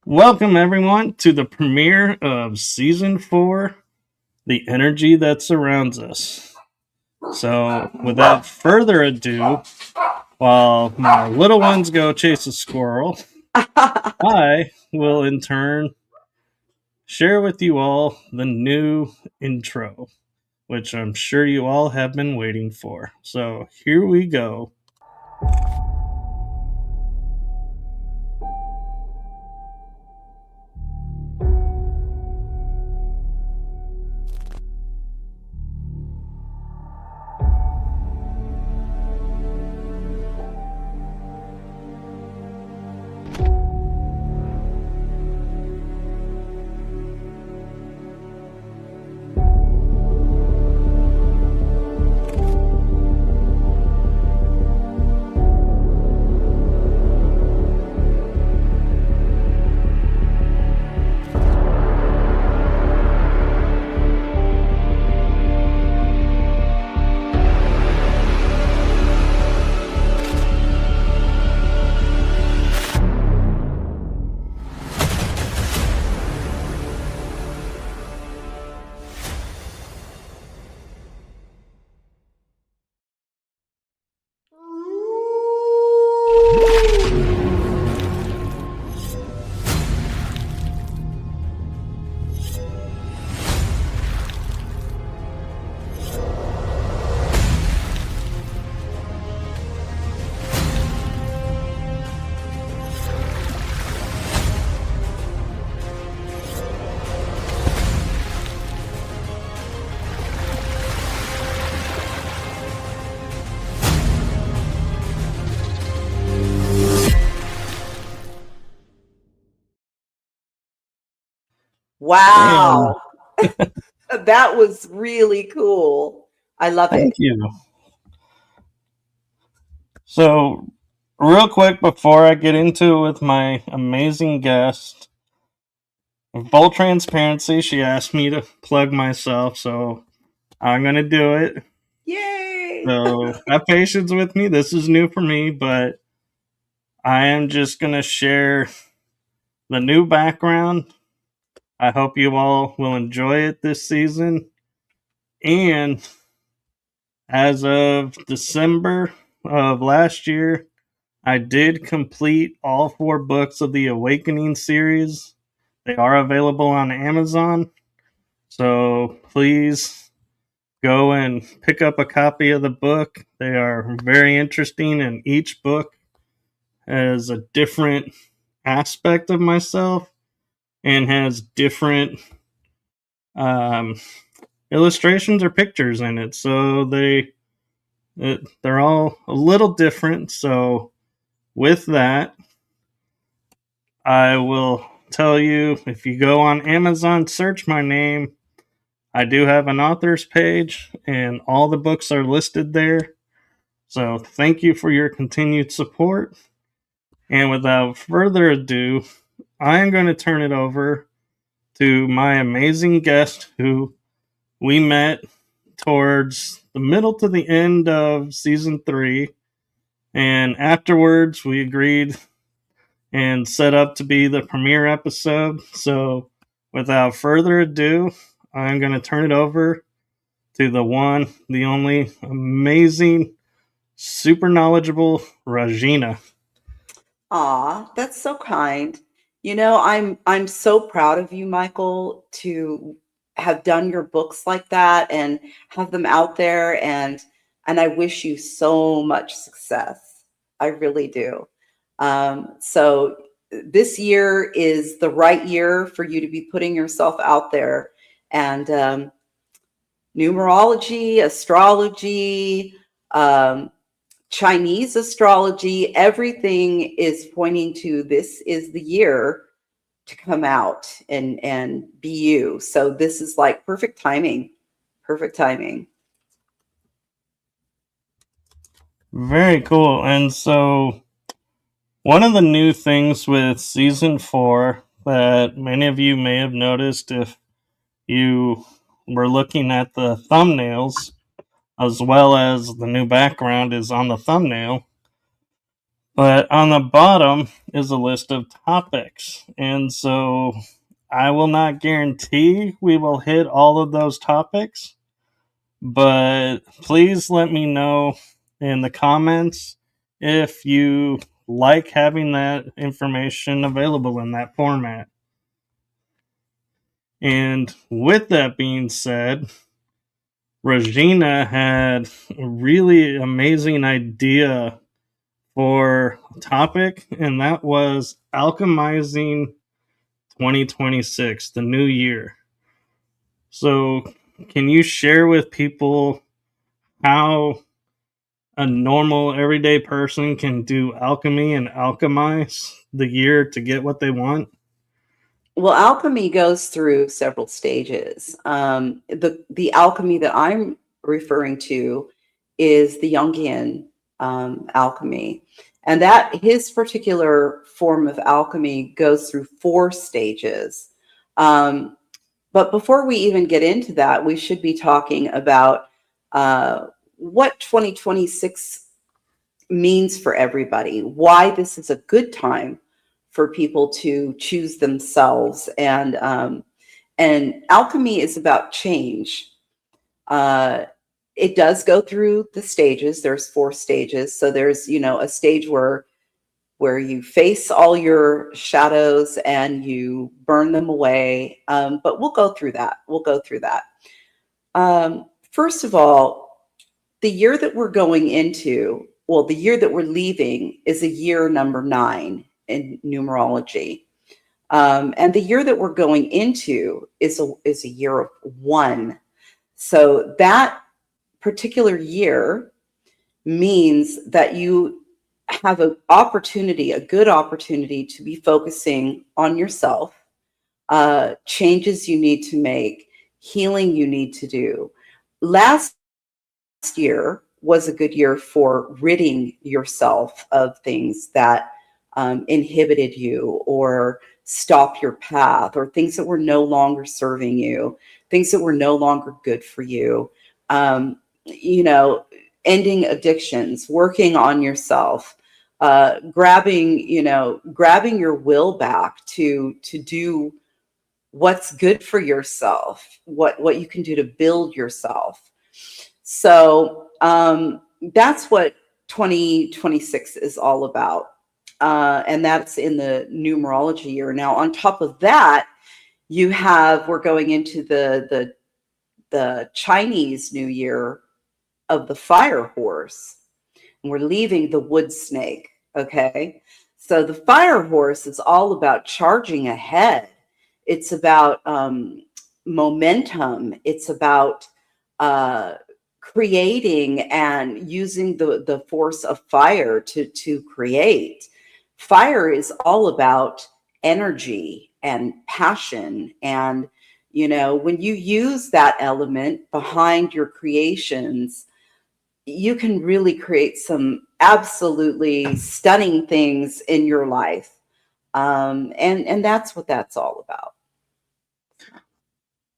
Welcome, everyone, to the premiere of Season 4, The Energy That Surrounds Us. So, without further ado, while my little ones go chase a squirrel, I will in turn share with you all the new intro, which I'm sure you all have been waiting for. So, here we go. Wow. That was really cool. I love Thank it. you. So, real quick before I get into it with my amazing guest, in full transparency, she asked me to plug myself, so I'm going to do it. Yay. So, have patience with me. This is new for me, but I am just going to share the new background. I hope you all will enjoy it this season. And as of December of last year, I did complete all 4 books of the Awakening series. They are available on Amazon. So please go and pick up a copy of the book. They are very interesting, and each book has a different aspect of myself and has different illustrations or pictures in it. So they're all a little different. So with that, I will tell you, if you go on Amazon, search my name. I do have an author's page, and all the books are listed there. So thank you for your continued support. And without further ado, I am going to turn it over to my amazing guest who we met towards the middle to the end of season 3. And afterwards, we agreed and set up to be the premiere episode. So without further ado, I'm going to turn it over to the one, the only amazing, super knowledgeable Rahjeena. Aw, that's so kind. I'm so proud of you, Michael, to have done your books like that and have them out there, and I wish you so much success. I really do. So this year is the right year for you to be putting yourself out there, and numerology, astrology, Chinese astrology, everything is pointing to this is the year to come out and be you. So this is like perfect timing. Perfect timing. Very cool. And so, one of the new things with season 4 that many of you may have noticed if you were looking at the thumbnails, as well as the new background is on the thumbnail. But on the bottom is a list of topics. And so I will not guarantee we will hit all of those topics, but please let me know in the comments if you like having that information available in that format. And with that being said, Rahjeena had a really amazing idea for a topic, and that was alchemizing 2026, the new year. So, can you share with people how a normal everyday person can do alchemy and alchemize the year to get what they want? Well, alchemy goes through several stages. The alchemy that I'm referring to is the Jungian alchemy, and that his particular form of alchemy goes through 4 stages. Um, but before we even get into that, we should be talking about what 2026 means for everybody, why this is a good time for people to choose themselves. And alchemy is about change. Uh, it does go through the stages. There's 4 stages. So there's, a stage where you face all your shadows and you burn them away. But we'll go through that. First of all, the year that we're going into, well, the year that we're leaving is a year number 9 in numerology. And the year that we're going into is a year of 1. So that particular year means that you have a good opportunity to be focusing on yourself, changes you need to make, healing you need to do. Last year was a good year for ridding yourself of things that inhibited you or stop your path, or things that were no longer serving you, things that were no longer good for you. Ending addictions, working on yourself, grabbing your will back to do what's good for yourself, what you can do to build yourself. So that's what 2026 is all about. And that's in the numerology year. Now, on top of that, we're going into the Chinese New Year of the fire horse, and we're leaving the wood snake. Okay. So the fire horse is all about charging ahead. It's about momentum. It's about creating and using the force of fire to create. Fire is all about energy and passion. And, when you use that element behind your creations, you can really create some absolutely stunning things in your life. And that's what that's all about.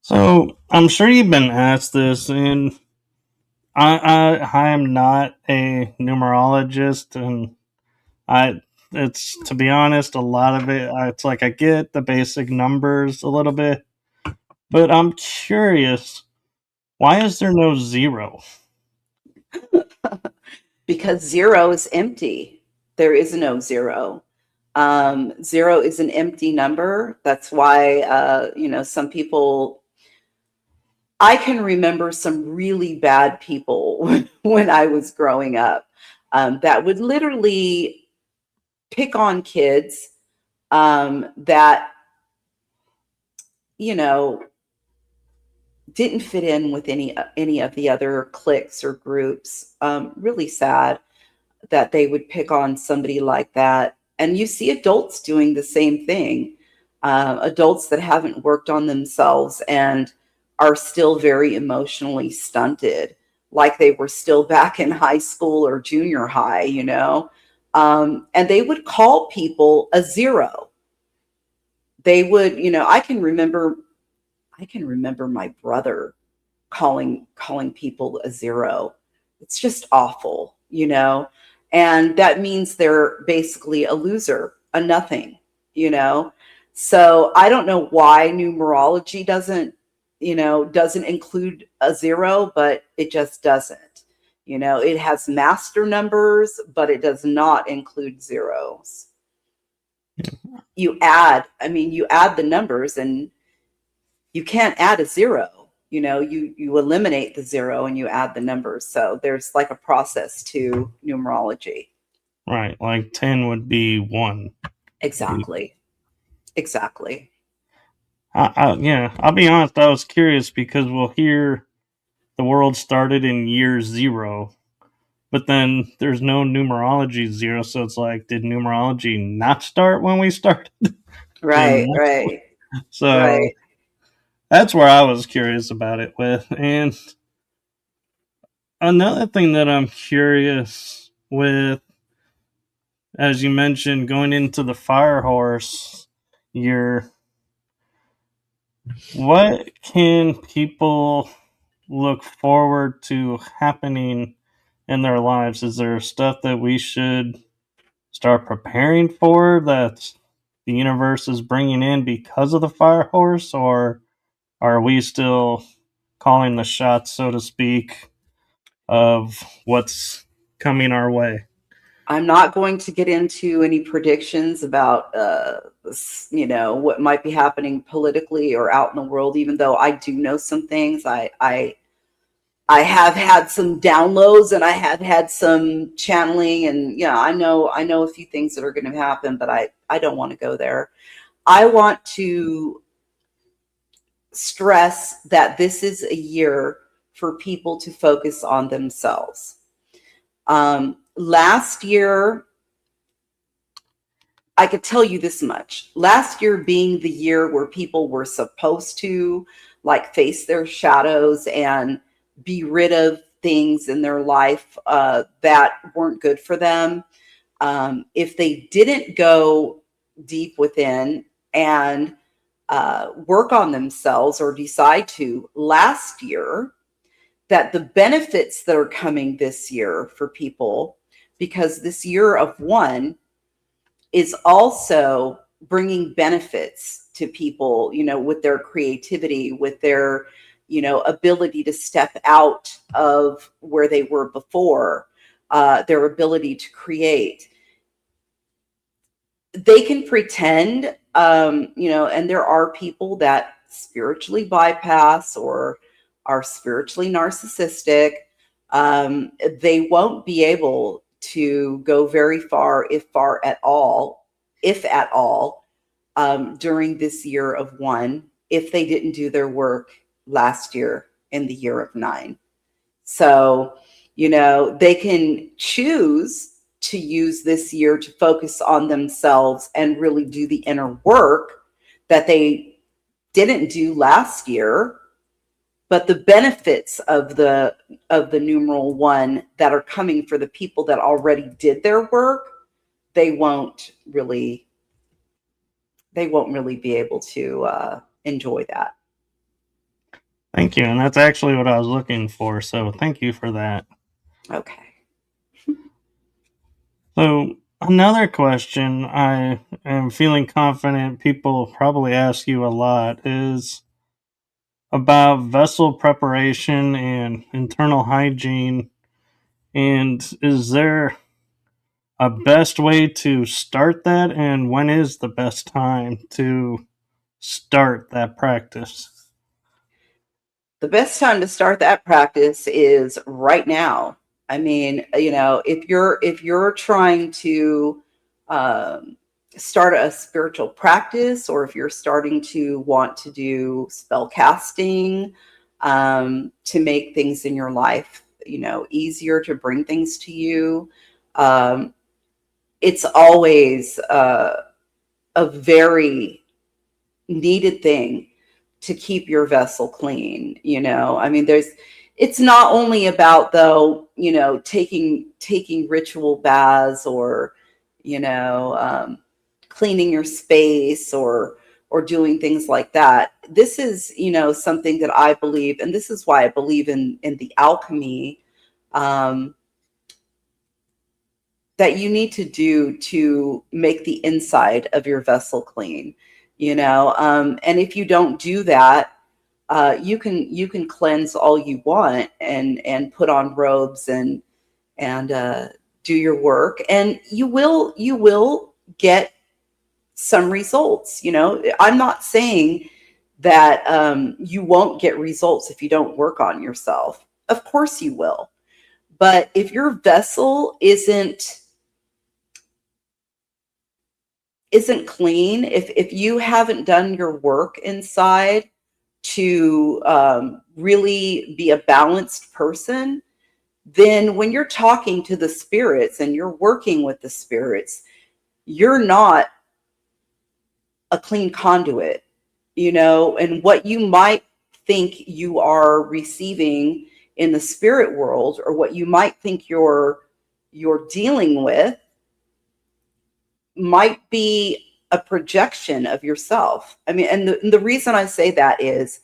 So, I'm sure you've been asked this, and I am not a numerologist, and it's, to be honest, a lot of it, it's like I get the basic numbers a little bit, but I'm curious, why is there no 0? Because 0 is empty. There is no 0. 0 is an empty number. That's why, some people, I can remember some really bad people when I was growing up, that would literally pick on kids, that, didn't fit in with any of the other cliques or groups. Really sad that they would pick on somebody like that. And you see adults doing the same thing. Adults that haven't worked on themselves and are still very emotionally stunted, like they were still back in high school or junior high, and they would call people a 0. They would, I can remember my brother calling people a 0. It's just awful, And that means they're basically a loser, a nothing, you know? So I don't know why numerology doesn't include a zero, but it just doesn't. You know, it has master numbers, but it does not include zeros. You add the numbers, and you can't add a zero. You know, you eliminate the zero and you add the numbers. So there's like a process to numerology. Right, like 10 would be 1. Exactly. Yeah, I'll be honest, I was curious because we'll hear the world started in year 0, but then there's no numerology 0, so it's like, did numerology not start when we started? Right, right, So right. that's where I was curious about it with. And another thing that I'm curious with, as you mentioned, going into the fire horse year, what can people look forward to happening in their lives? Is there stuff that we should start preparing for that the universe is bringing in because of the fire horse, or are we still calling the shots, so to speak, of what's coming our way? I'm not going to get into any predictions about, what might be happening politically or out in the world. Even though I do know some things, I have had some downloads and I have had some channeling, and yeah, I know a few things that are going to happen, but I don't want to go there. I want to stress that this is a year for people to focus on themselves. Last year, I could tell you this much. Last year being the year where people were supposed to like face their shadows and be rid of things in their life that weren't good for them. If they didn't go deep within and work on themselves or decide to last year, that the benefits that are coming this year for people, because this year of one is also bringing benefits to people, with their creativity, with their, ability to step out of where they were before, their ability to create. They can pretend, and there are people that spiritually bypass or are spiritually narcissistic. They won't be able to go very far, if at all, during this year of one, if they didn't do their work last year in the year of 9. So, they can choose to use this year to focus on themselves and really do the inner work that they didn't do last year. But the benefits of the numeral 1 that are coming for the people that already did their work, they won't really be able to enjoy that. Thank you. And that's actually what I was looking for. So thank you for that. Okay. So, another question I am feeling confident people probably ask you a lot is about vessel preparation and internal hygiene. And is there a best way to start that? And when is the best time to start that practice? The best time to start that practice is right now. I mean, if you're trying to start a spiritual practice, or if you're starting to want to do spell casting, to make things in your life, easier, to bring things to you, it's always a very needed thing to keep your vessel clean. I mean, it's not only about, though, taking ritual baths, or cleaning your space, or doing things like that. This is, something that I believe, and this is why I believe in the alchemy, that you need to do to make the inside of your vessel clean, you know. And if you don't do that, you can cleanse all you want and put on robes and do your work, and you will get some results. You know, I'm not saying that you won't get results if you don't work on yourself. Of course you will. But if your vessel isn't clean, if you haven't done your work inside to really be a balanced person, then when you're talking to the spirits and you're working with the spirits, you're not a clean conduit, you know. And what you might think you are receiving in the spirit world, or what you might think you're dealing with, might be a projection of yourself. I mean, and the reason I say that is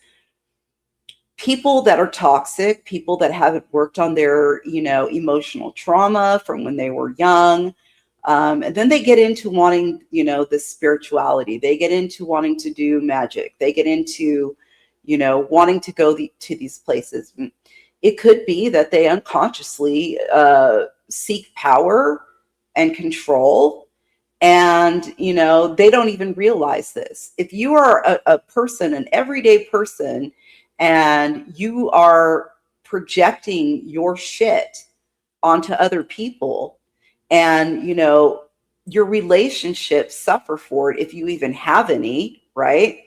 people that are toxic, people that haven't worked on their, you know, emotional trauma from when they were young, and then they get into wanting, you know, the spirituality. They get into wanting to do magic. They get into, you know, wanting to go to these places. It could be that they unconsciously seek power and control, and, you know, they don't even realize this. If you are a person, an everyday person, and you are projecting your shit onto other people, and, you know, your relationships suffer for it if you even have any, right?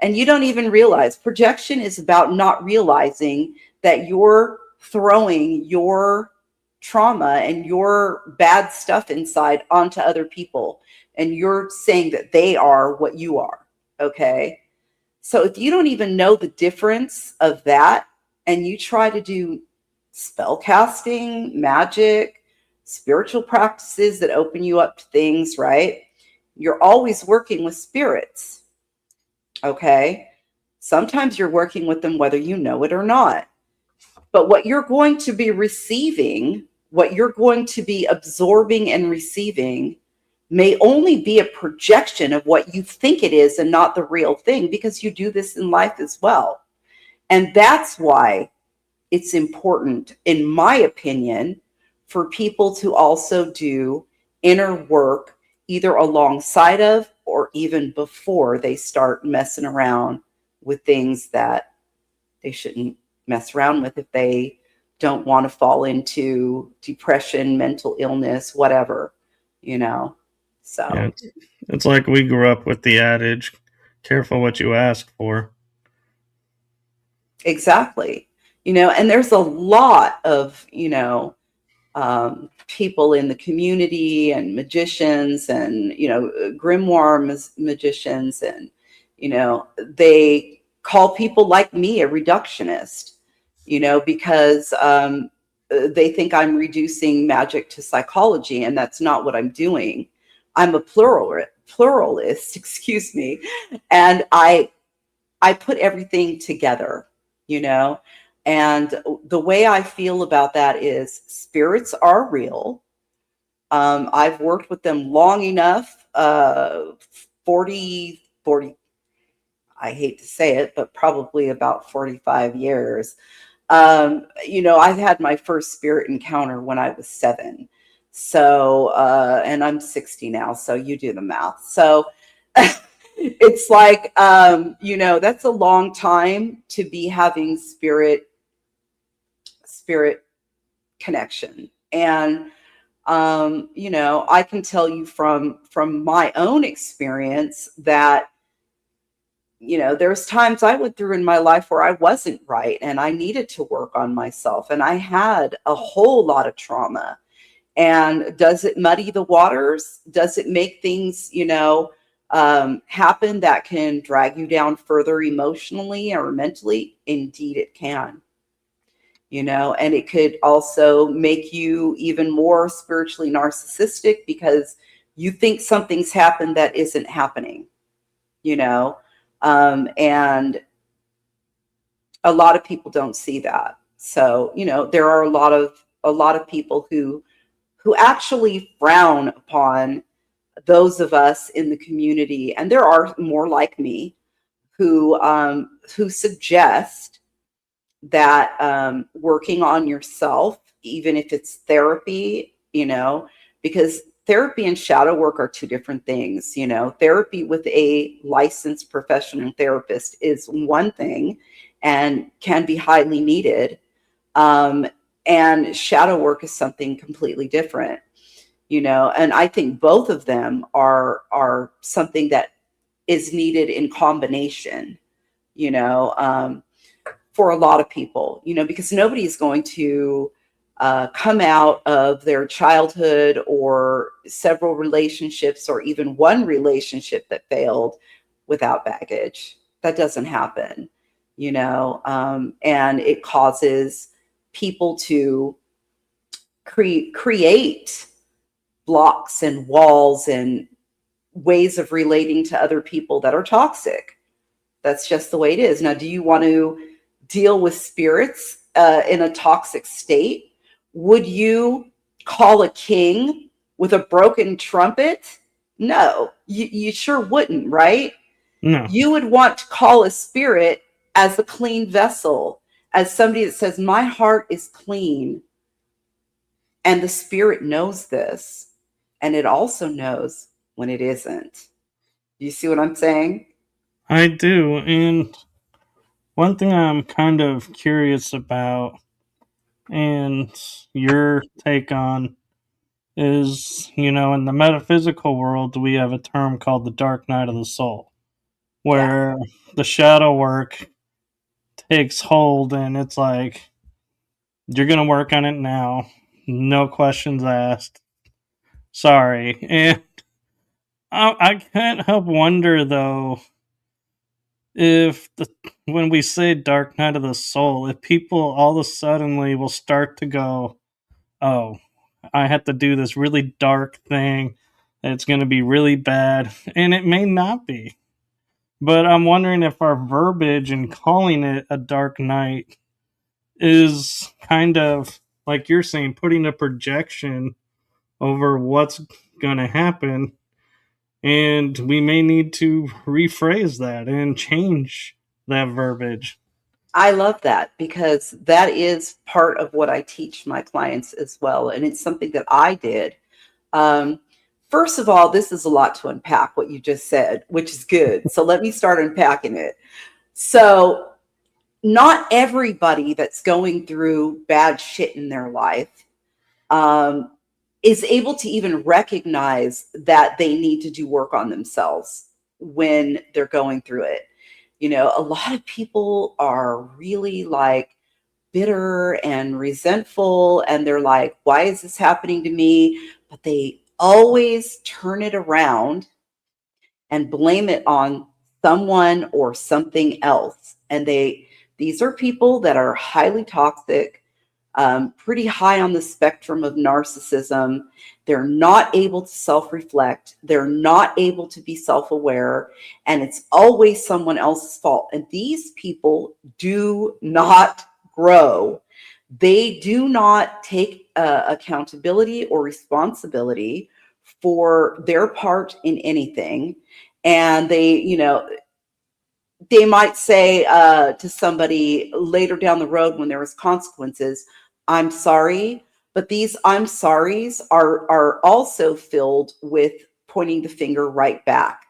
And you don't even realize. Projection is about not realizing that you're throwing your trauma and your bad stuff inside onto other people, and you're saying that they are what you are. Okay. So if you don't even know the difference of that, and you try to do spell casting, magic, spiritual practices that open you up to things, right? You're always working with spirits. Okay. Sometimes you're working with them whether you know it or not. But what you're going to be receiving, what you're going to be absorbing and receiving, may only be a projection of what you think it is and not the real thing, because you do this in life as well. And that's why it's important, in my opinion, for people to also do inner work, either alongside of or even before they start messing around with things that they shouldn't mess around with, if they don't want to fall into depression, mental illness, whatever, you know. So Yeah, it's like we grew up with the adage, careful what you ask for. exactly. You know, and there's a lot of, you know, people in the community, and magicians, and, you know, grimoire magicians, and, you know, they call people like me a reductionist, you know, because they think I'm reducing magic to psychology, and that's not what I'm doing. I'm a pluralist, excuse me, and I put everything together, you know. And the way I feel about that is spirits are real. I've worked with them long enough, 40, I hate to say it, but probably about 45 years. You know, I had my first spirit encounter when I was 7. So, and I'm 60 now, so you do the math. So it's like, you know, that's a long time to be having spirit connection. And you know, I can tell you from my own experience that, you know, there's times I went through in my life where I wasn't right, and I needed to work on myself, and I had a whole lot of trauma. And does it muddy the waters? Does it make things, you know, happen that can drag you down further emotionally or mentally? Indeed, it can. You know, and it could also make you even more spiritually narcissistic, because you think something's happened that isn't happening, you know. And a lot of people don't see that. So, you know, there are a lot of people who actually frown upon those of us in the community, and there are more like me, who suggest that working on yourself, even if it's therapy, because therapy and shadow work are two different things. Therapy with a licensed professional therapist is one thing and can be highly needed. And shadow work is something completely different, and I think both of them are something that is needed in combination, for a lot of people, because nobody is going to come out of their childhood or several relationships or even one relationship that failed without baggage. That doesn't happen, and it causes people to create blocks and walls and ways of relating to other people that are toxic. That's just the way it is. Now, do you want to deal with spirits in a toxic state? Would you call a king with a broken trumpet? No, you sure wouldn't, right? No. You would want to call a spirit as a clean vessel, as somebody that says, my heart is clean. And the spirit knows this. And it also knows when it isn't. You see what I'm saying? I do. And one thing I'm kind of curious about, and your take on, is, in the metaphysical world, we have a term called the dark night of the soul, Yeah. where the shadow work takes hold, and it's like, you're going to work on it now. No questions asked. Sorry. And I can't help wonder, though, if when we say dark night of the soul, if people all of a sudden will start to go, oh, I have to do this really dark thing. It's going to be really bad. And it may not be. But I'm wondering if our verbiage in calling it a dark night is kind of, like you're saying, putting a projection over what's going to happen. And we may need to rephrase that and change that verbiage. I love that, because that is part of what I teach my clients as well. And it's something that I did. Um, First of all, this is a lot to unpack what you just said, which is good. So let me start unpacking it. So, not everybody that's going through bad shit in their life um, is able to even recognize that they need to do work on themselves when they're going through it. A lot of people are really like bitter and resentful, and they're like, why is this happening to me? But they always turn it around and blame it on someone or something else. And these are people that are highly toxic, pretty high on the spectrum of narcissism. They're not able to self-reflect. They're not able to be self-aware, and it's always someone else's fault. And these people do not grow. They do not take accountability or responsibility for their part in anything. And they might say to somebody later down the road when there was consequences, I'm sorry, but these I'm sorries are also filled with pointing the finger right back.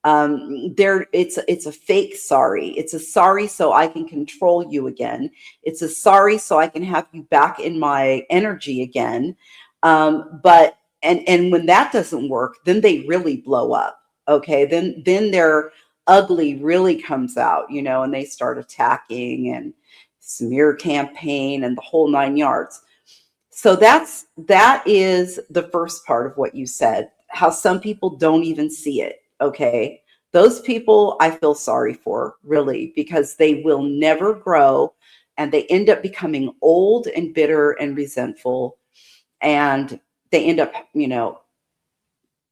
It's a fake sorry. It's a sorry so I can control you again. It's a sorry so I can have you back in my energy again. But and when that doesn't work, then they really blow up. Okay, then they're ugly really comes out, and they start attacking and smear campaign and the whole 9 yards. So that is the first part of what you said, how some people don't even see it. Okay. Those people I feel sorry for, really, because they will never grow, and they end up becoming old and bitter and resentful, and they end up,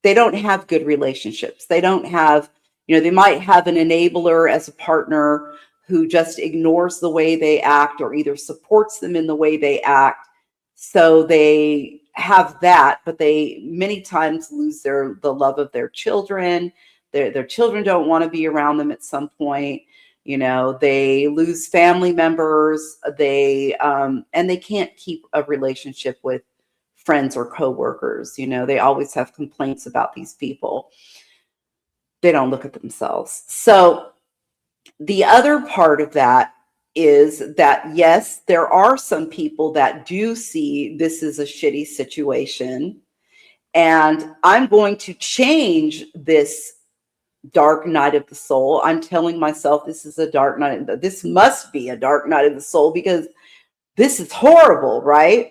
they don't have good relationships. They don't have, they might have an enabler as a partner who just ignores the way they act or either supports them in the way they act. So they have that, but they many times lose the love of their children. Their children don't want to be around them at some point. You know, they lose family members. And they can't keep a relationship with friends or coworkers. You know, they always have complaints about these people. They don't look at themselves. So the other part of that is that, yes, there are some people that do see this as a shitty situation. And I'm going to change this dark night of the soul. I'm telling myself this is a dark night. This must be a dark night of the soul because this is horrible, right?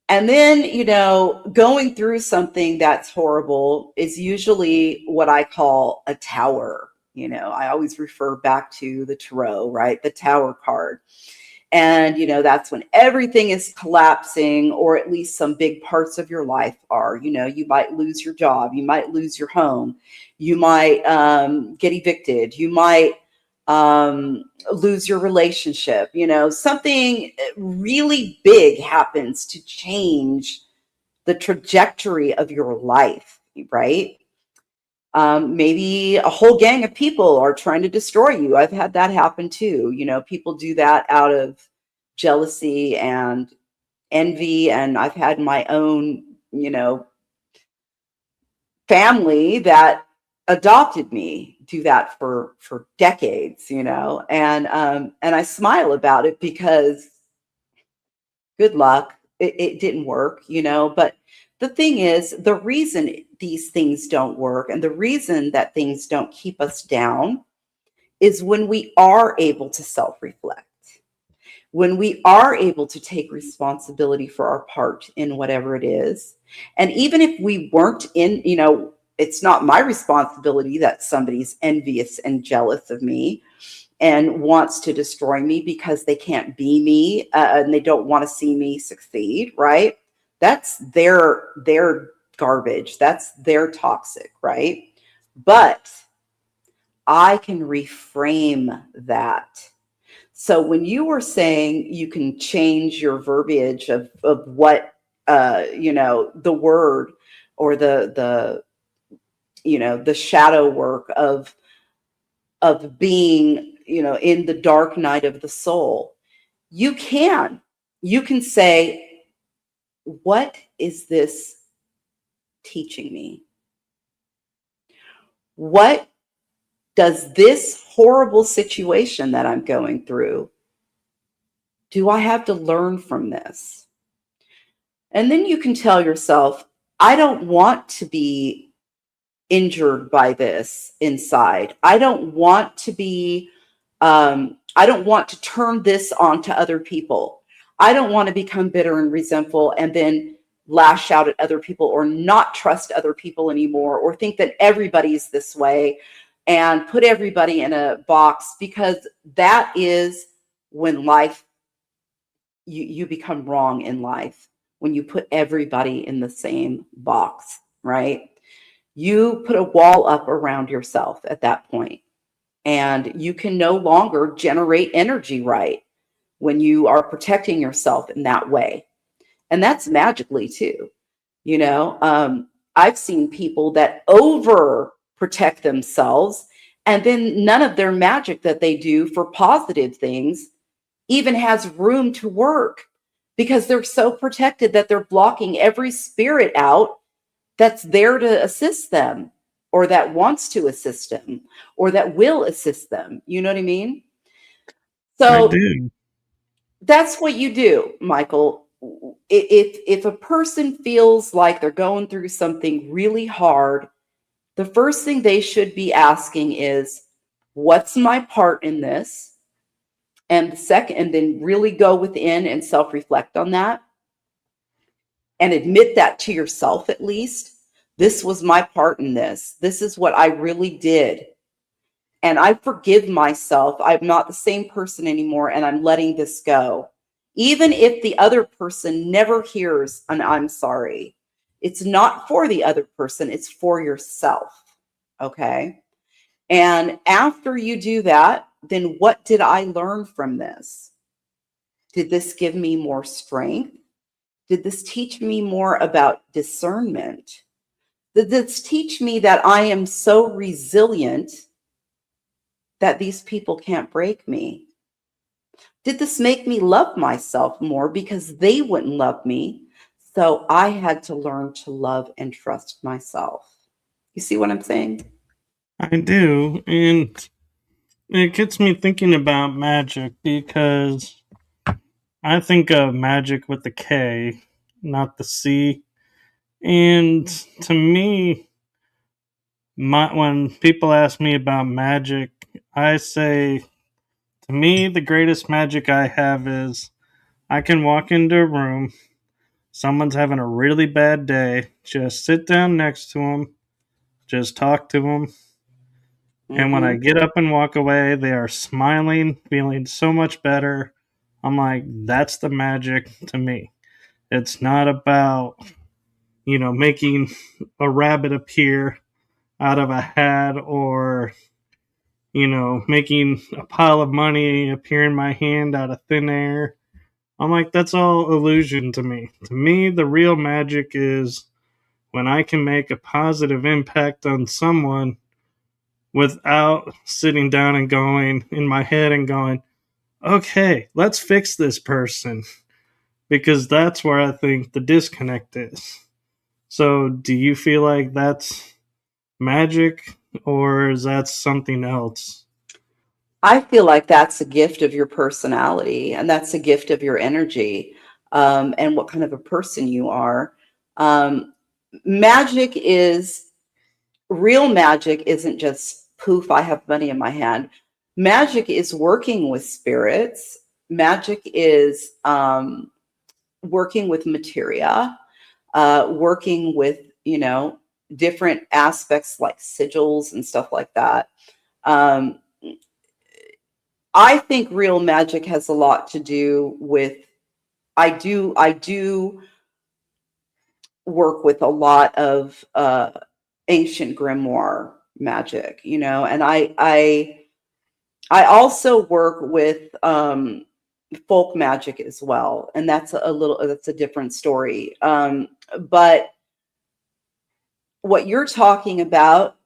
And then, you know, going through something that's horrible is usually what I call a tower. You know, I always refer back to the tarot, right? The tower card. And, you know, that's when everything is collapsing, or at least some big parts of your life are. You know, you might lose your job. You might lose your home. You might get evicted. You might lose your relationship. You know, something really big happens to change the trajectory of your life, right? Maybe a whole gang of people are trying to destroy you. I've had that happen too. You know, people do that out of jealousy and envy. And I've had my own, you know, family that adopted me do that for decades, you know, and I smile about it because good luck. It didn't work, you know, but the thing is, the reason these things don't work and the reason that things don't keep us down is when we are able to self-reflect, when we are able to take responsibility for our part in whatever it is. And even if we weren't in, you know, it's not my responsibility that somebody's envious and jealous of me and wants to destroy me because they can't be me and they don't want to see me succeed, right? That's their garbage. That's their toxic, right? But I can reframe that. So when you were saying you can change your verbiage of what you know, the word or the you know, the shadow work of being, you know, in the dark night of the soul, you can say, what is this teaching me? What does this horrible situation that I'm going through, do I have to learn from this? And then you can tell yourself, I don't want to be injured by this inside. I don't want to be, I don't want to turn this on to other people. I don't want to become bitter and resentful and then lash out at other people or not trust other people anymore or think that everybody's this way and put everybody in a box, because that is when life, you become wrong in life, when you put everybody in the same box, right? You put a wall up around yourself at that point, and you can no longer generate energy right when you are protecting yourself in that way. And that's magically too. You know, I've seen people that over protect themselves, and then none of their magic that they do for positive things even has room to work because they're so protected that they're blocking every spirit out that's there to assist them, or that wants to assist them, or that will assist them. You know what I mean? I So do. that's what you do, Michael. If a person feels like they're going through something really hard, the first thing they should be asking is, what's my part in this? And the second, and then really go within and self-reflect on that and admit that to yourself at least. This was my part in this. This is what I really did. And I forgive myself. I'm not the same person anymore, and I'm letting this go. Even if the other person never hears an I'm sorry, it's not for the other person, it's for yourself. Okay. And after you do that, then what did I learn from this? Did this give me more strength? Did this teach me more about discernment? Did this teach me that I am so resilient that these people can't break me? Did this make me love myself more because they wouldn't love me? So I had to learn to love and trust myself. You see what I'm saying? I do, and it gets me thinking about magic because I think of magic with the K, not the C. And to me, when people ask me about magic, I say, to me, the greatest magic I have is I can walk into a room, someone's having a really bad day, just sit down next to them, just talk to them, and when I Mm-hmm. get up and walk away, they are smiling, feeling so much better. I'm like, that's the magic to me. It's not about, making a rabbit appear out of a hat or, making a pile of money appear in my hand out of thin air. I'm like, that's all illusion to me. To me, the real magic is when I can make a positive impact on someone without sitting down and going in my head and going, okay, let's fix this person. Because that's where I think the disconnect is. So, do you feel like that's magic or is that something else? I feel like that's a gift of your personality and that's a gift of your energy, and what kind of a person you are. Um, magic is Real magic isn't just poof, I have money in my hand. Magic is working with spirits. Magic is working with materia, working with, different aspects like sigils and stuff like that. Um, I think real magic has a lot to do with, I do work with a lot of ancient grimoire magic, and I also work with folk magic as well, and that's a different story. But what you're talking about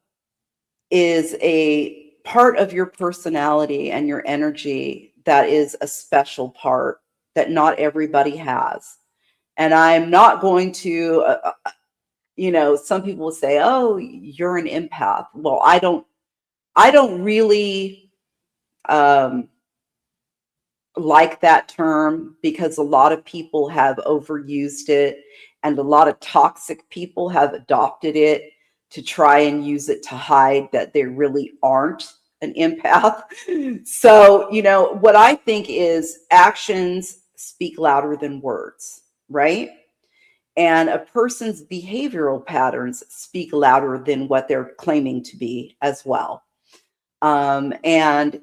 is a part of your personality and your energy that is a special part that not everybody has. And I'm not going to, some people will say, "Oh, you're an empath." Well, I don't really um, like that term because a lot of people have overused it and a lot of toxic people have adopted it to try and use it to hide that they really aren't an empath. So, what I think is actions speak louder than words, right? And a person's behavioral patterns speak louder than what they're claiming to be as well. And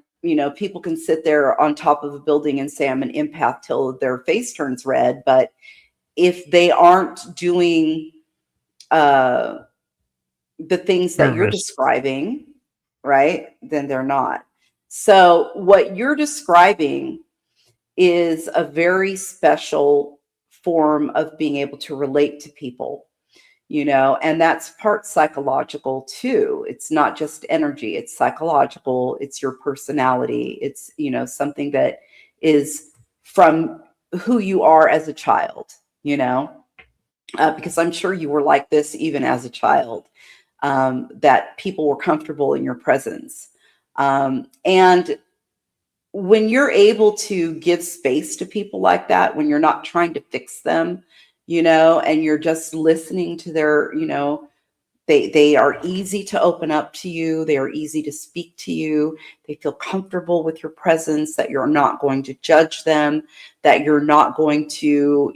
people can sit there on top of a building and say I'm an empath till their face turns red, but if they aren't doing uh, the things that you're Service. describing, right, then they're not. So what you're describing is a very special form of being able to relate to people, and that's part psychological too. It's not just energy, it's psychological, it's your personality, it's, something that is from who you are as a child, because I'm sure you were like this even as a child, that people were comfortable in your presence. And when you're able to give space to people like that, when you're not trying to fix them, and you're just listening to their, they are easy to open up to you. They are easy to speak to you. They feel comfortable with your presence, that you're not going to judge them, that you're not going to,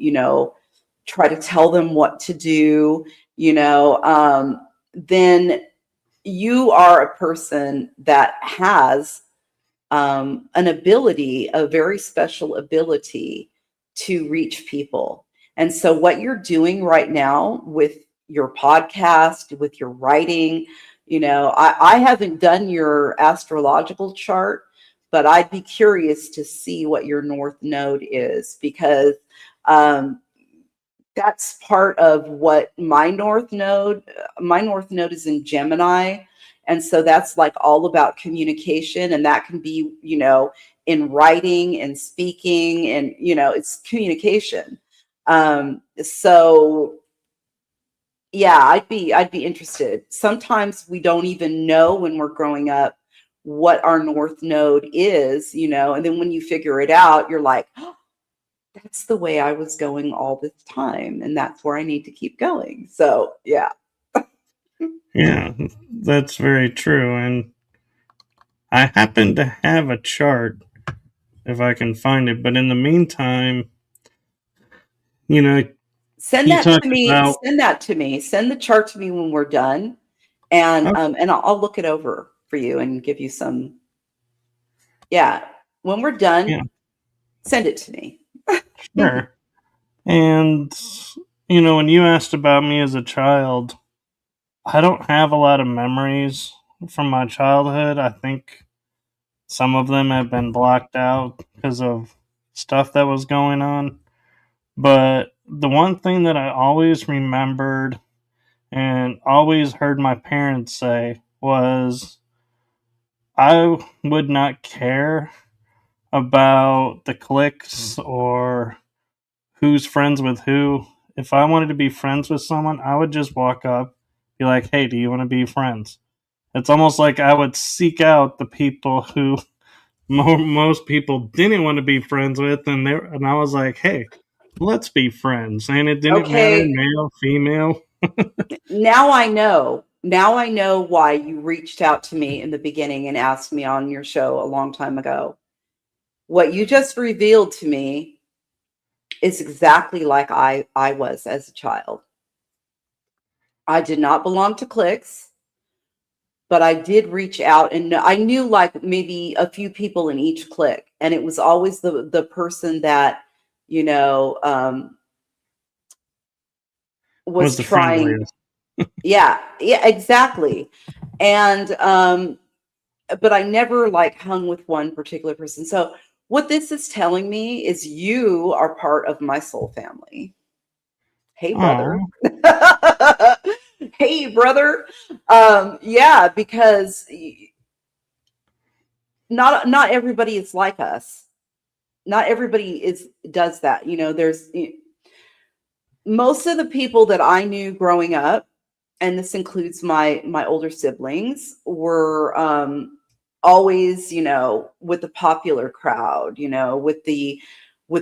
try to tell them what to do, then you are a person that has an ability, a very special ability to reach people. And so, what you're doing right now with your podcast, with your writing, I haven't done your astrological chart, but I'd be curious to see what your North Node is because um, that's part of what my north node is in Gemini. And so that's like all about communication. And that can be, in writing and speaking, and, it's communication. So yeah, I'd be interested. Sometimes we don't even know when we're growing up what our north node is, and then when you figure it out, you're like, oh, that's the way I was going all this time, and that's where I need to keep going. So yeah. Yeah, that's very true. And I happen to have a chart if I can find it, but in the meantime, you know, Send you that talked to me. about. Send that to me. Send the chart to me when we're done, and Oh, I'll look it over for you and give you some. Yeah, when we're done, yeah, send it to me. sure. And when you asked about me as a child, I don't have a lot of memories from my childhood. I think some of them have been blocked out because of stuff that was going on. But the one thing that I always remembered and always heard my parents say was I would not care about the cliques or who's friends with who. If I wanted to be friends with someone, I would just walk up, be like, "Hey, do you want to be friends?" It's almost like I would seek out the people who most people didn't want to be friends with, and I was like, "Hey, let's be friends." And it didn't matter Okay, male, female. now I know. Now I know why you reached out to me in the beginning and asked me on your show a long time ago. What you just revealed to me is exactly like I was as a child. I did not belong to cliques, but I did reach out, and I knew like maybe a few people in each clique, and it was always the person that, you know, Was was the trying. friendliest. Yeah, yeah, exactly. And but I never like hung with one particular person. So what this is telling me is you are part of my soul family. Hey, brother. Oh, Hey, brother. Yeah, because not everybody is like us. Not everybody is does that. There's most of the people that I knew growing up, and this includes my older siblings, were always, with the popular crowd, with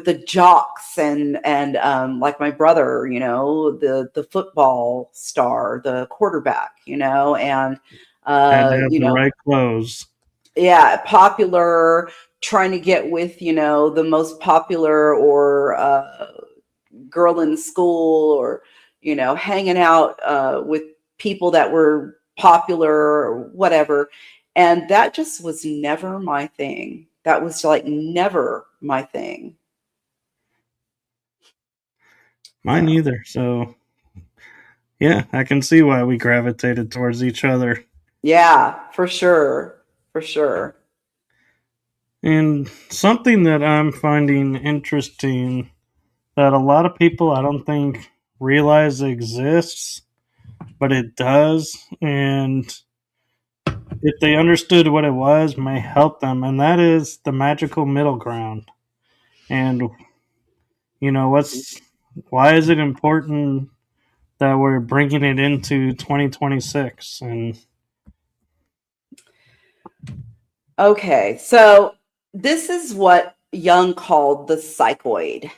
the jocks, and like my brother, the football star, the quarterback, and had to uh, have you the know, right clothes. yeah, popular, trying to get with, the most popular or girl in school, or hanging out with people that were popular or whatever. And that just was never my thing. That was like never my thing. Mine So either. So yeah, I can see why we gravitated towards each other. yeah, for sure, for sure. And something that I'm finding interesting that a lot of people I don't think realize exists, but it does, and if they understood what it was, may help them, and that is the magical middle ground. And what's why is it important that we're bringing it into 2026? And Okay, so this is what Jung called the psychoid,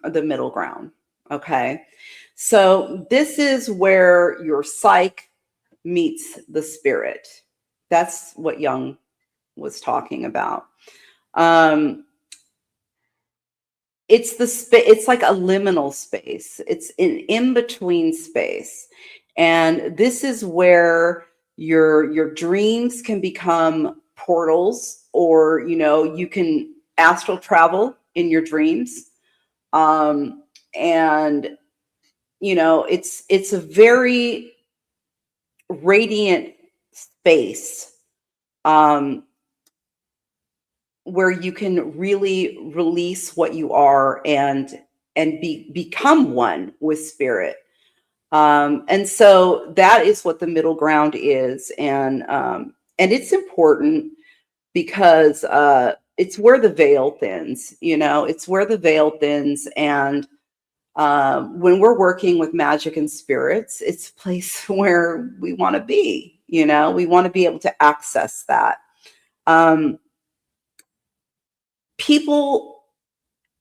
the middle ground. Okay, so this is where your psyche meets the spirit. That's what Jung was talking about. Um, it's like a liminal space. It's an in-between space. And this is where your dreams can become portals, or you can astral travel in your dreams. And it's a very radiant space, um, where you can really release what you are, and and become one with spirit. And so that is what the middle ground is. And it's important because it's where the veil thins, it's where the veil thins. And when we're working with magic and spirits, it's a place where we want to be, we want to be able to access that. People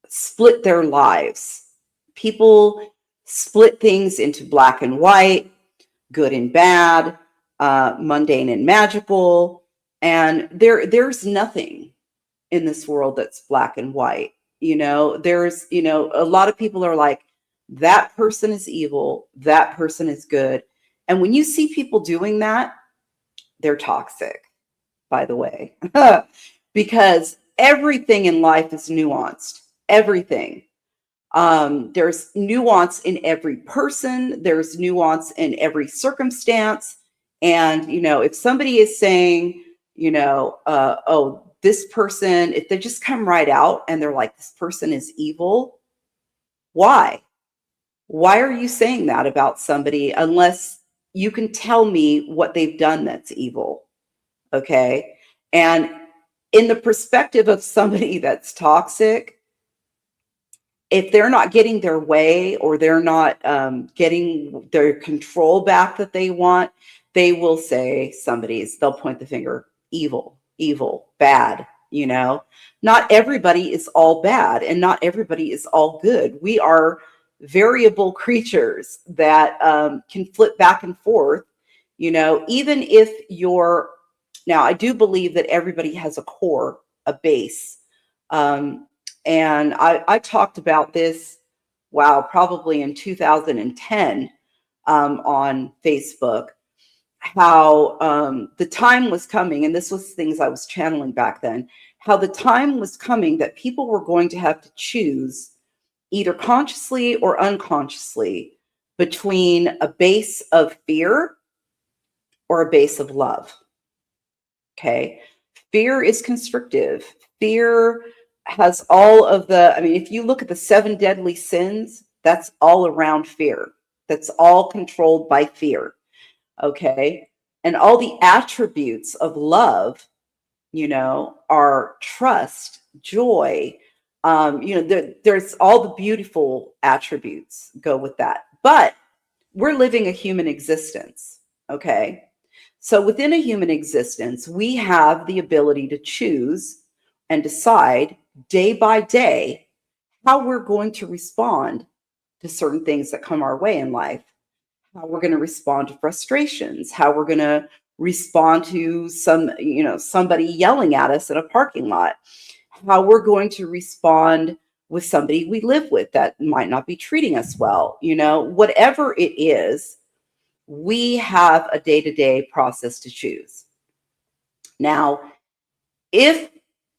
split their lives. People split things into black and white, good and bad, mundane and magical. And there's nothing in this world that's black and white. There's, a lot of people are like, that person is evil, that person is good. And when you see people doing that, they're toxic, by the way, because everything in life is nuanced. Everything. There's nuance in every person. There's nuance in every circumstance. And, if somebody is saying, oh, this person, if they just come right out and they're like, this person is evil, why? Why are you saying that about somebody unless you can tell me what they've done that's evil? Okay. And in the perspective of somebody that's toxic, if they're not getting their way or they're not getting their control back that they want, they will say they'll point the finger, evil, bad, Not everybody is all bad and not everybody is all good. We are variable creatures that can flip back and forth, even if now I do believe that everybody has a core, a base. And I talked about this, probably in 2010 on Facebook, how the time was coming, and this was things I was channeling back then, how the time was coming that people were going to have to choose either consciously or unconsciously between a base of fear or a base of love. Okay. Fear is constrictive. Fear has all of if you look at the 7 deadly sins, that's all around fear. That's all controlled by fear. Okay. And all the attributes of love, are trust, joy. There's all the beautiful attributes go with that. But we're living a human existence. Okay. So within a human existence, we have the ability to choose and decide day by day how we're going to respond to certain things that come our way in life, how we're going to respond to frustrations, how we're going to respond to somebody yelling at us in a parking lot, how we're going to respond with somebody we live with that might not be treating us well, whatever it is. We have a day-to-day process to choose. Now, if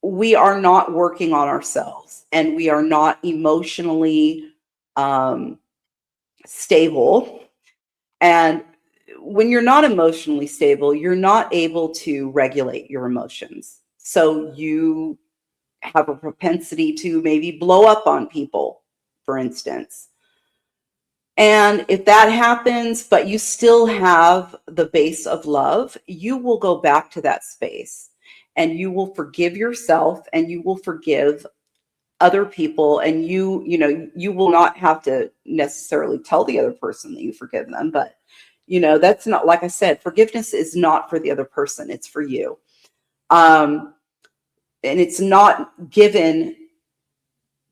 we are not working on ourselves and we are not emotionally stable, and when you're not emotionally stable, you're not able to regulate your emotions. So you have a propensity to maybe blow up on people, for instance. And if that happens, but you still have the base of love, you will go back to that space and you will forgive yourself and you will forgive other people. And you will not have to necessarily tell the other person that you forgive them. But, that's not, like I said, forgiveness is not for the other person. It's for you. And it's not given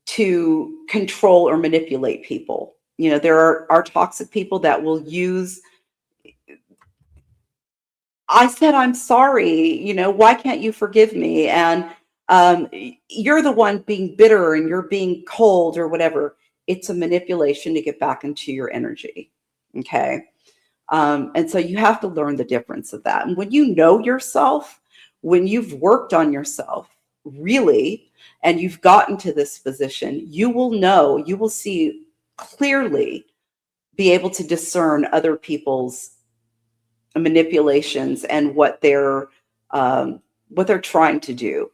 to control or manipulate people. There are toxic people that will use, I said, I'm sorry, why can't you forgive me? And you're the one being bitter and you're being cold or whatever. It's a manipulation to get back into your energy. Okay. And so you have to learn the difference of that. And when you know yourself, when you've worked on yourself, really, and you've gotten to this position, you will see clearly, be able to discern other people's manipulations and what they're trying to do.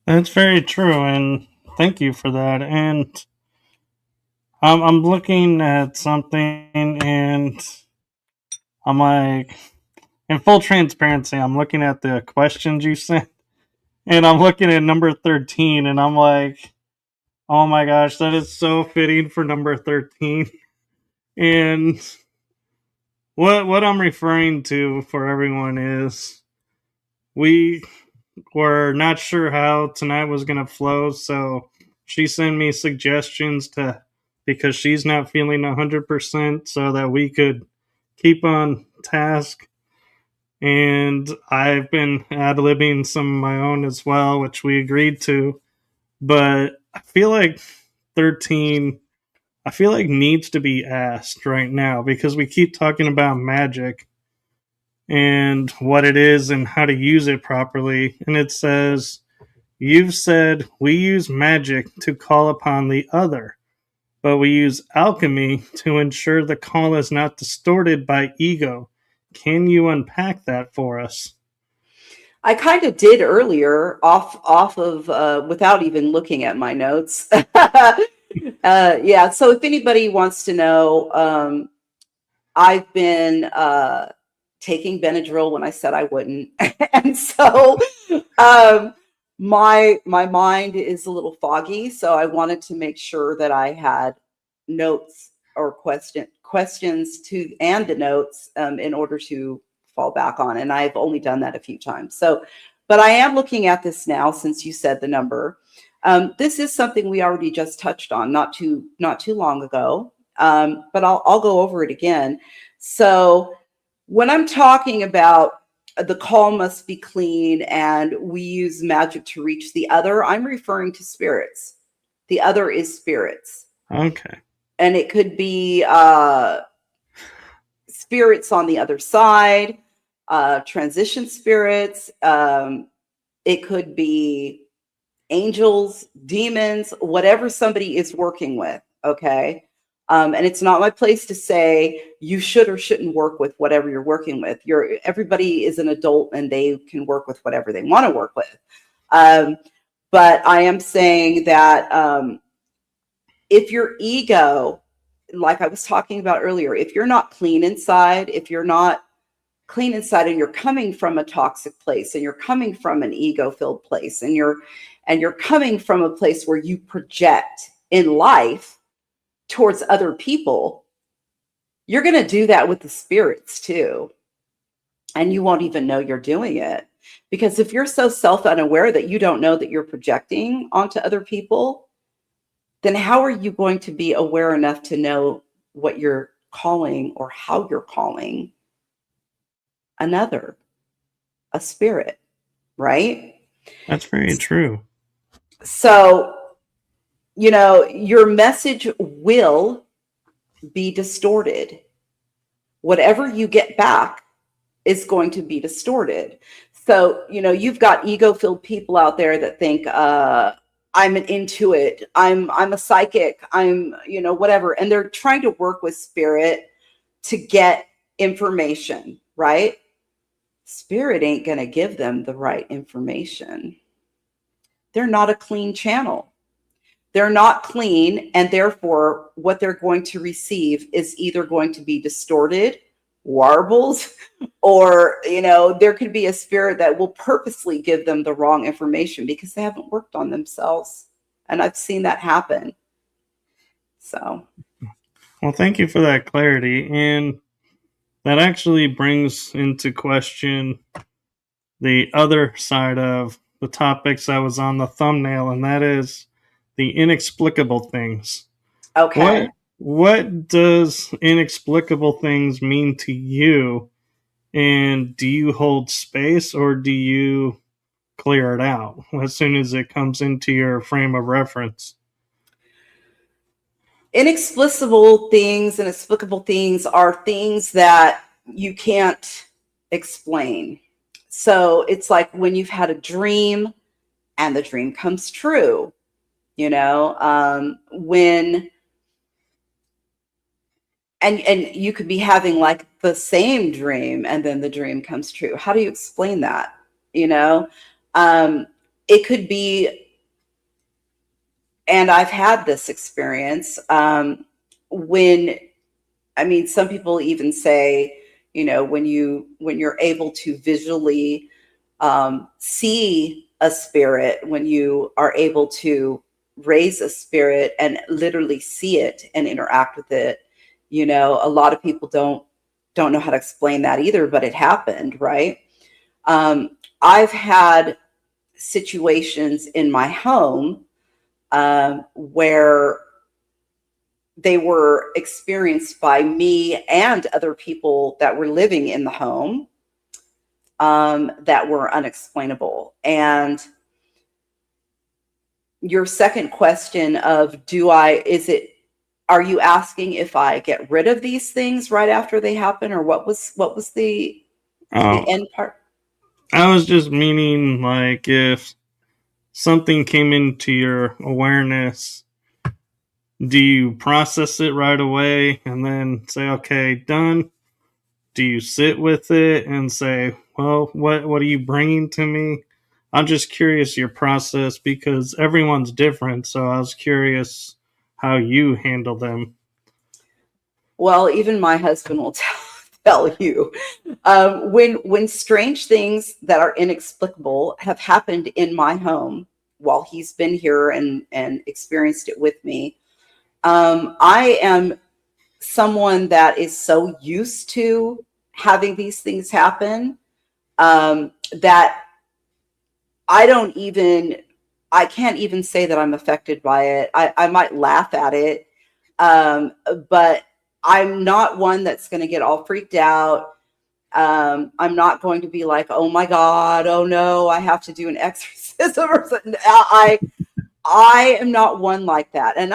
That's very true. And thank you for that. And I'm looking at something, and I'm like, in full transparency, I'm looking at the questions you sent, and I'm looking at number 13, and I'm like, oh my gosh, that is so fitting for number 13. And what I'm referring to for everyone is we were not sure how tonight was going to flow, so she sent me suggestions to because she's not feeling 100% so that we could keep on task. And I've been ad-libbing some of my own as well, which we agreed to. But I feel like 13, I feel like needs to be asked right now because we keep talking about magic and what it is and how to use it properly. And it says, you've said we use magic to call upon the other, but we use alchemy to ensure the call is not distorted by ego. Can you unpack that for us? I kind of did earlier off of without even looking at my notes. Yeah, so if anybody wants to know, I've been taking Benadryl when I said I wouldn't. And so my mind is a little foggy, so I wanted to make sure that I had notes or questions to and the notes in order to fall back on. And I've only done that a few times. So, but I am looking at this now since you said the number. This is something we already just touched on not too long ago, but I'll go over it again. So when I'm talking about the call must be clean and we use magic to reach the other, I'm referring to spirits. The other is spirits. Okay. And it could be spirits on the other side, transition spirits. It could be angels, demons, whatever somebody is working with. Okay. And it's not my place to say you should or shouldn't work with whatever you're working with. Everybody is an adult and they can work with whatever they want to work with. But I am saying that if your ego, like I was talking about earlier, if you're not clean inside, if you're not clean inside and you're coming from a toxic place and you're coming from an ego-filled place and you're coming from a place where you project in life towards other people, you're going to do that with the spirits too. And you won't even know you're doing it. Because if you're so self-unaware that you don't know that you're projecting onto other people, then how are you going to be aware enough to know what you're calling or how you're calling another, a spirit, right? That's very true. So, you know, your message will be distorted. Whatever you get back is going to be distorted. So, you know, you've got ego-filled people out there that think, I'm an intuit, I'm a psychic, I'm, you know, whatever. And they're trying to work with spirit to get information, right? Spirit ain't going to give them the right information. They're not a clean channel. They're not clean, and therefore what they're going to receive is either going to be distorted, warbled, or, you know, there could be a spirit that will purposely give them the wrong information because they haven't worked on themselves. And I've seen that happen. So. Well, thank you for that clarity. And that actually brings into question the other side of the topics that was on the thumbnail, and that is the inexplicable things. Okay. What does inexplicable things mean to you? And do you hold space or do you clear it out as soon as it comes into your frame of reference? Inexplicable things are things that you can't explain. So it's like when you've had a dream and the dream comes true, you know, when and you could be having like the same dream and then the dream comes true. How do you explain that? You know, it could be And I've had this experience when, I mean, some people even say, you know, when you're able to visually see a spirit, when you are able to raise a spirit and literally see it and interact with it, you know, a lot of people don't know how to explain that either, but it happened, right? I've had situations in my home where they were experienced by me and other people that were living in the home, that were unexplainable. And your second question of are you asking if I get rid of these things right after they happen, or what was the end part? I was just meaning, like, if something came into your awareness, do you process it right away and then say, okay, done? Do you sit with it and say, well, what are you bringing to me? I'm just curious your process, because everyone's different. So I was curious how you handle them. Well, even my husband will tell you, when strange things that are inexplicable have happened in my home while he's been here and experienced it with me, I am someone that is so used to having these things happen, that I can't even say that I'm affected by it. I might laugh at it, but I'm not one that's going to get all freaked out. I'm not going to be like, oh my God, oh no, I have to do an exorcism or something. I am not one like that. And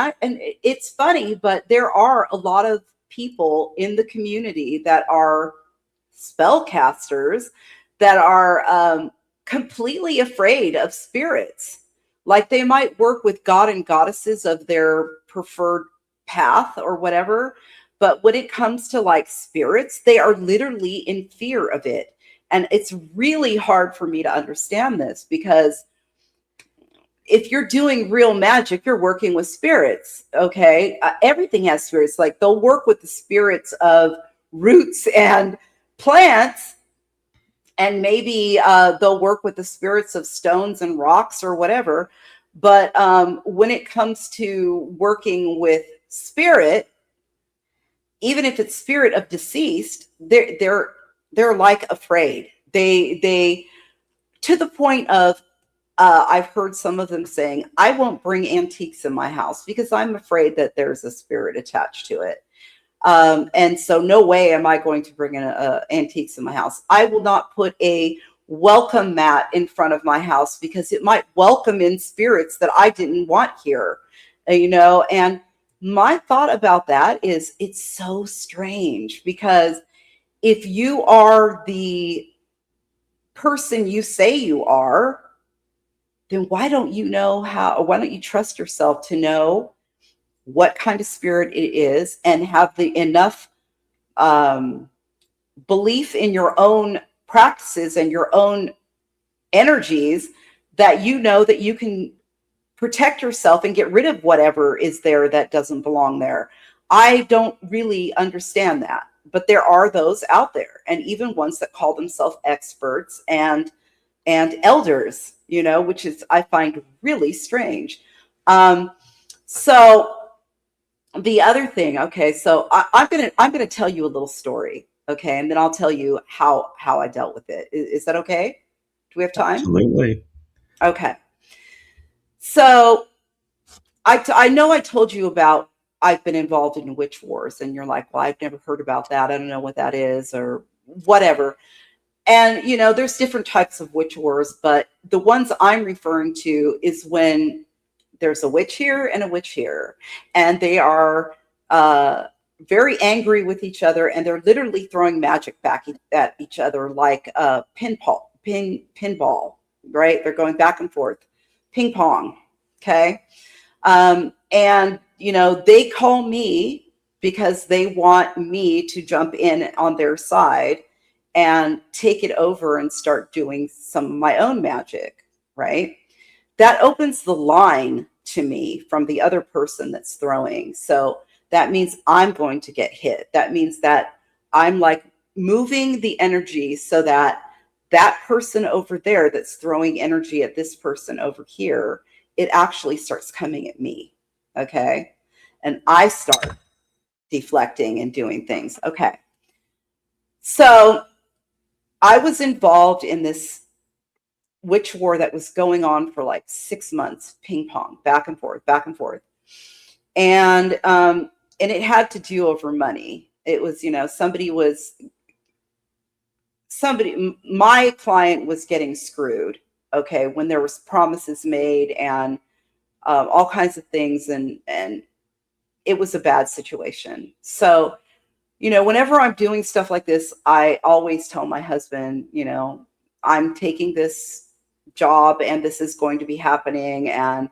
it's funny, but there are a lot of people in the community that are spellcasters that are completely afraid of spirits. Like, they might work with god and goddesses of their preferred path or whatever, but when it comes to like spirits, they are literally in fear of it. And it's really hard for me to understand this, because if you're doing real magic, you're working with spirits. Okay. Everything has spirits. Like, they'll work with the spirits of roots and plants, and maybe they'll work with the spirits of stones and rocks or whatever. But when it comes to working with spirit, even if it's spirit of deceased, they're like afraid. They to the point of, I've heard some of them saying, I won't bring antiques in my house because I'm afraid that there's a spirit attached to it. And so no way am I going to bring in antiques in my house. I will not put a welcome mat in front of my house because it might welcome in spirits that I didn't want here, you know. And my thought about that is, it's so strange, because if you are the person you say you are, then why don't you trust yourself to know what kind of spirit it is, and have the enough belief in your own practices and your own energies that you know that you can protect yourself and get rid of whatever is there that doesn't belong there. I don't really understand that, but there are those out there, and even ones that call themselves experts and elders, you know, which is, I find really strange. So the other thing, okay, so I'm gonna tell you a little story, okay, and then I'll tell you how I dealt with it. Is that okay? Do we have time? Absolutely. Okay. So I know I told you about, I've been involved in witch wars, and you're like, well, I've never heard about that. I don't know what that is or whatever. And, you know, there's different types of witch wars, but the ones I'm referring to is when there's a witch here and a witch here, and they are very angry with each other, and they're literally throwing magic back at each other like pinball, right? They're going back and forth, ping pong. Okay. And, you know, they call me because they want me to jump in on their side and take it over and start doing some of my own magic, right? That opens the line to me from the other person that's throwing. So that means I'm going to get hit. That means that I'm like moving the energy so that that person over there that's throwing energy at this person over here, it actually starts coming at me. Okay. And I start deflecting and doing things. Okay. So I was involved in this witch war that was going on for like 6 months, ping pong, back and forth, back and forth. And it had to do over money. It was, my client was getting screwed. Okay. When there was promises made and all kinds of things. And it was a bad situation. So, whenever I'm doing stuff like this, I always tell my husband, I'm taking this job and this is going to be happening. And,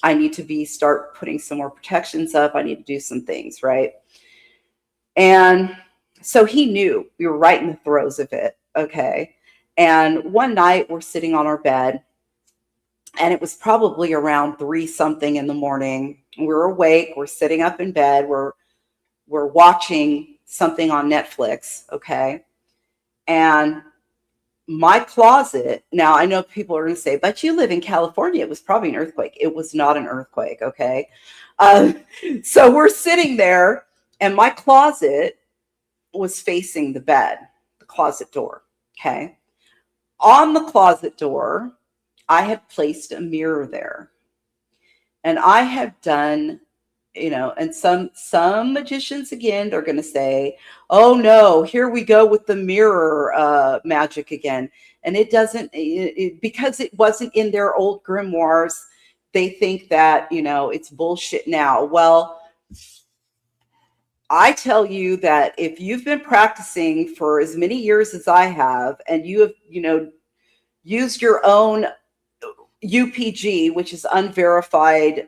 I need to start putting some more protections up. I need to do some things. Right. And so he knew we were right in the throes of it. Okay. And one night we're sitting on our bed and it was probably around 3 something in the morning. We're awake. We're sitting up in bed. We're watching something on Netflix. Okay. And my closet, now I know people are going to say, but you live in California. It was probably an earthquake. It was not an earthquake. Okay. So we're sitting there and my closet was facing the bed, the closet door. Okay. On the closet door, I had placed a mirror there. And I have done, and some magicians again are going to say, oh no, here we go with the mirror magic again. And it doesn't, because it wasn't in their old grimoires, they think that, it's bullshit now. Well, I tell you that if you've been practicing for as many years as I have, and you have, used your own UPG, which is unverified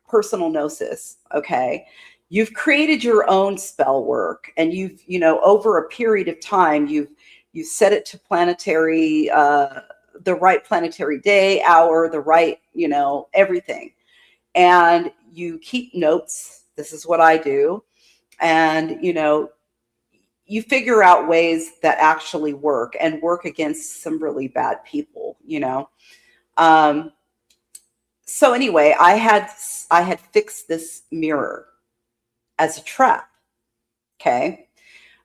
personal gnosis, okay, you've created your own spell work, and you've, over a period of time, you've set it to planetary, the right planetary day, hour, the right, everything, and you keep notes. This is what I do. And, you figure out ways that actually work and work against some really bad people, So anyway, I had fixed this mirror as a trap. Okay.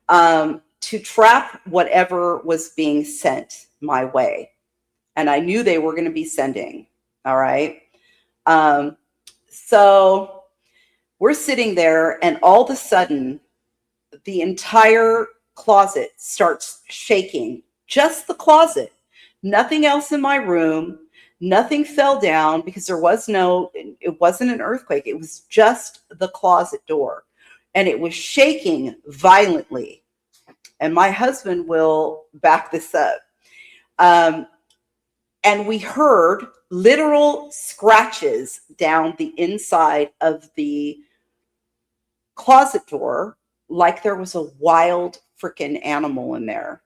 To trap whatever was being sent my way. And I knew they were going to be sending. All right. So we're sitting there and all of a sudden the entire closet starts shaking. Just the closet. Nothing else in my room. Nothing fell down because it wasn't an earthquake. It was just the closet door. And it was shaking violently. And my husband will back this up. And we heard literal scratches down the inside of the closet door, like there was a wild freaking animal in there.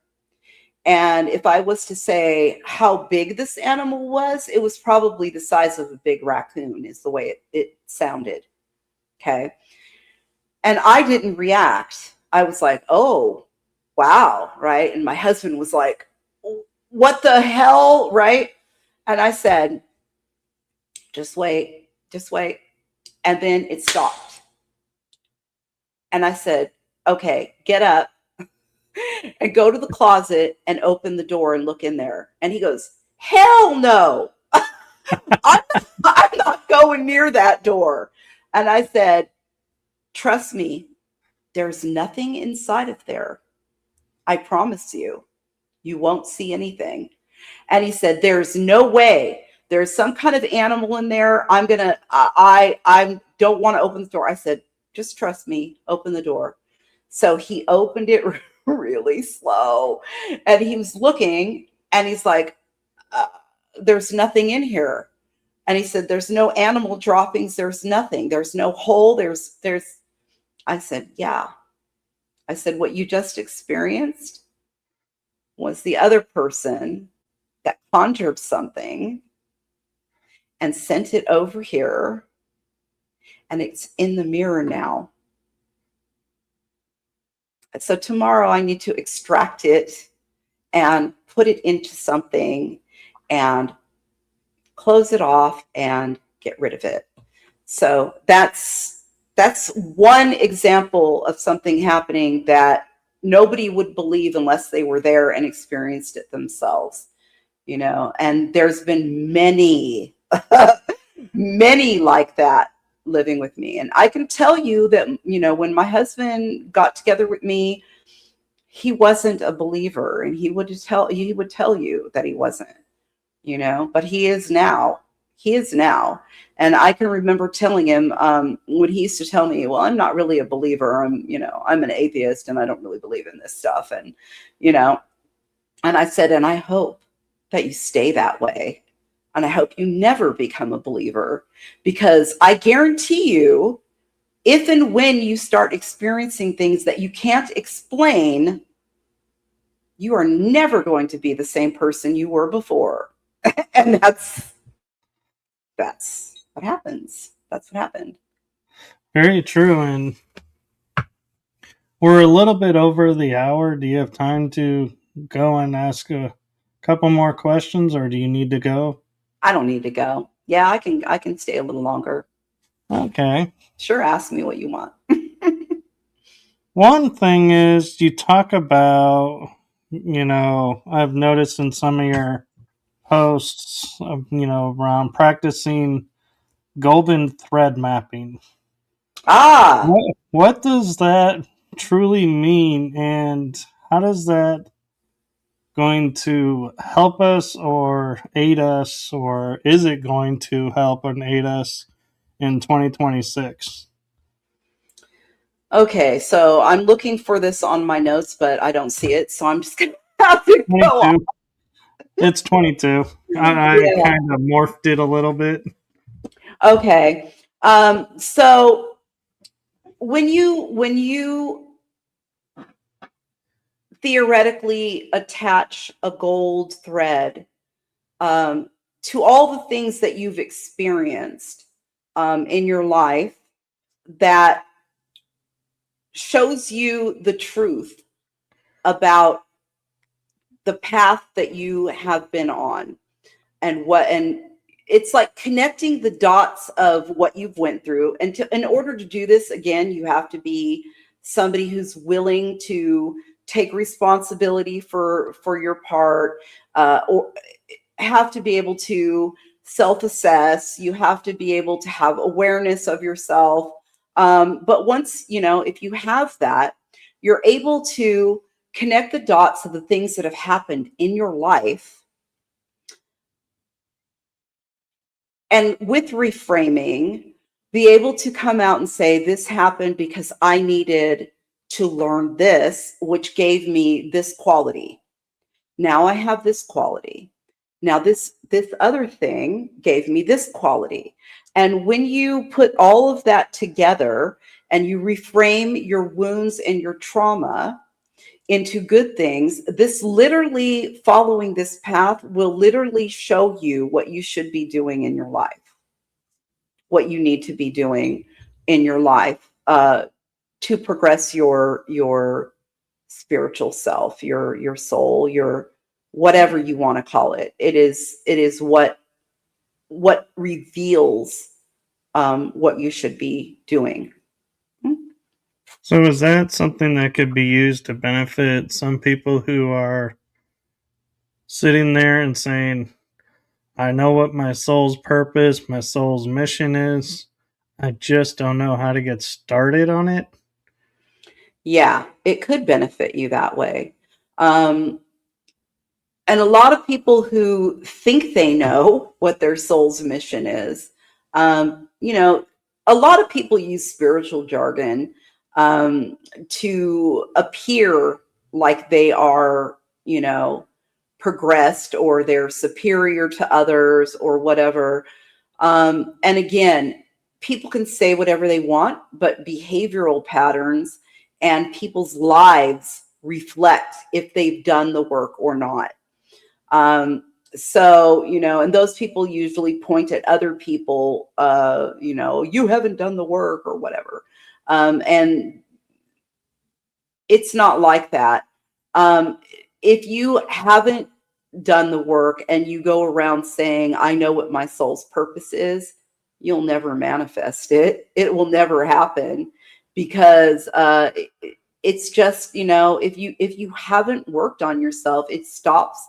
And if I was to say how big this animal was, it was probably the size of a big raccoon is the way it sounded. Okay. And I didn't react. I was like, oh, wow. Right. And my husband was like, what the hell? Right. And I said, just wait, just wait. And then it stopped. And I said, okay, get up and go to the closet and open the door and look in there. And he goes, hell no. I'm not going near that door. And I said, trust me, there's nothing inside of there. I promise you, you won't see anything. And he said, there's no way. There's some kind of animal in there. I don't want to open the door. I said, just trust me, open the door. So he opened it really slow and he was looking and he's like, there's nothing in here. And he said, there's no animal droppings. There's nothing. There's no hole. I said, yeah. I said, what you just experienced was the other person that conjured something and sent it over here. And it's in the mirror now. So tomorrow I need to extract it and put it into something and close it off and get rid of it. So that's one example of something happening that nobody would believe unless they were there and experienced it themselves, you know. And there's been many, many like that living with me. And I can tell you that, you know, when my husband got together with me, he wasn't a believer, and he would tell you that he wasn't, you know, but he is now. He is now. And I can remember telling him when he used to tell me, well, I'm not really a believer. I'm an atheist and I don't really believe in this stuff. And, you know, and I said, and I hope that you stay that way. And I hope you never become a believer, because I guarantee you, if and when you start experiencing things that you can't explain, you are never going to be the same person you were before. And that's what happens. That's what happened. Very true. And we're a little bit over the hour. Do you have time to go and ask a couple more questions, or do you need to go? I don't need to go. Yeah, I can stay a little longer. Okay. Sure, ask me what you want. One thing is, you talk about, you know, I've noticed in some of your posts, you know, around practicing golden thread mapping. Ah! What does that truly mean, and how does that going to help us or aid us, or is it going to help and aid us in 2026? Okay, so I'm looking for this on my notes, but I don't see it, so I'm just going to have to go on. It's 22. I Yeah. kind of morphed it a little bit. Okay. So when you theoretically attach a gold thread to all the things that you've experienced in your life, that shows you the truth about the path that you have been on, and it's like connecting the dots of what you've went through. And in order to do this, again, you have to be somebody who's willing to take responsibility for your part, or have to be able to self-assess. You have to be able to have awareness of yourself. But once, you know, if you have that, you're able to connect the dots of the things that have happened in your life. And with reframing, be able to come out and say, this happened because I needed to learn this, which gave me this quality. Now I have this quality. Now this other thing gave me this quality. And when you put all of that together and you reframe your wounds and your trauma into good things, this literally, following this path will literally show you what you should be doing in your life, what you need to be doing in your life to progress your spiritual self, your soul, your whatever you want to call it. It is what reveals what you should be doing. So is that something that could be used to benefit some people who are sitting there and saying, I know what my soul's purpose, my soul's mission is, I just don't know how to get started on it? Yeah, it could benefit you that way. And a lot of people who think they know what their soul's mission is, you know, a lot of people use spiritual jargon to appear like they are, you know, progressed, or they're superior to others, or whatever. And again, people can say whatever they want, but behavioral patterns and people's lives reflect if they've done the work or not. So, and those people usually point at other people, you haven't done the work or whatever. And it's not like that. If you haven't done the work and you go around saying, I know what my soul's purpose is, you'll never manifest it. It will never happen, because it's just, if you haven't worked on yourself, it stops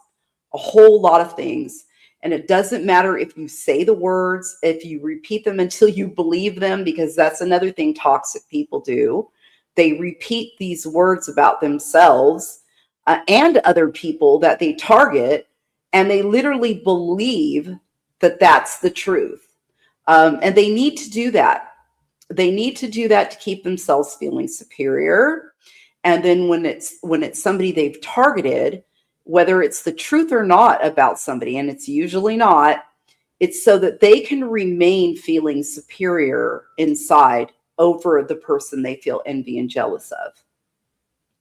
a whole lot of things. And it doesn't matter if you say the words, if you repeat them until you believe them, because that's another thing toxic people do. They repeat these words about themselves and other people that they target, and they literally believe that that's the truth. And they need to do that. They need to do that to keep themselves feeling superior. And then when it's somebody they've targeted, whether it's the truth or not about somebody, and it's usually not, it's so that they can remain feeling superior inside over the person they feel envy and jealous of.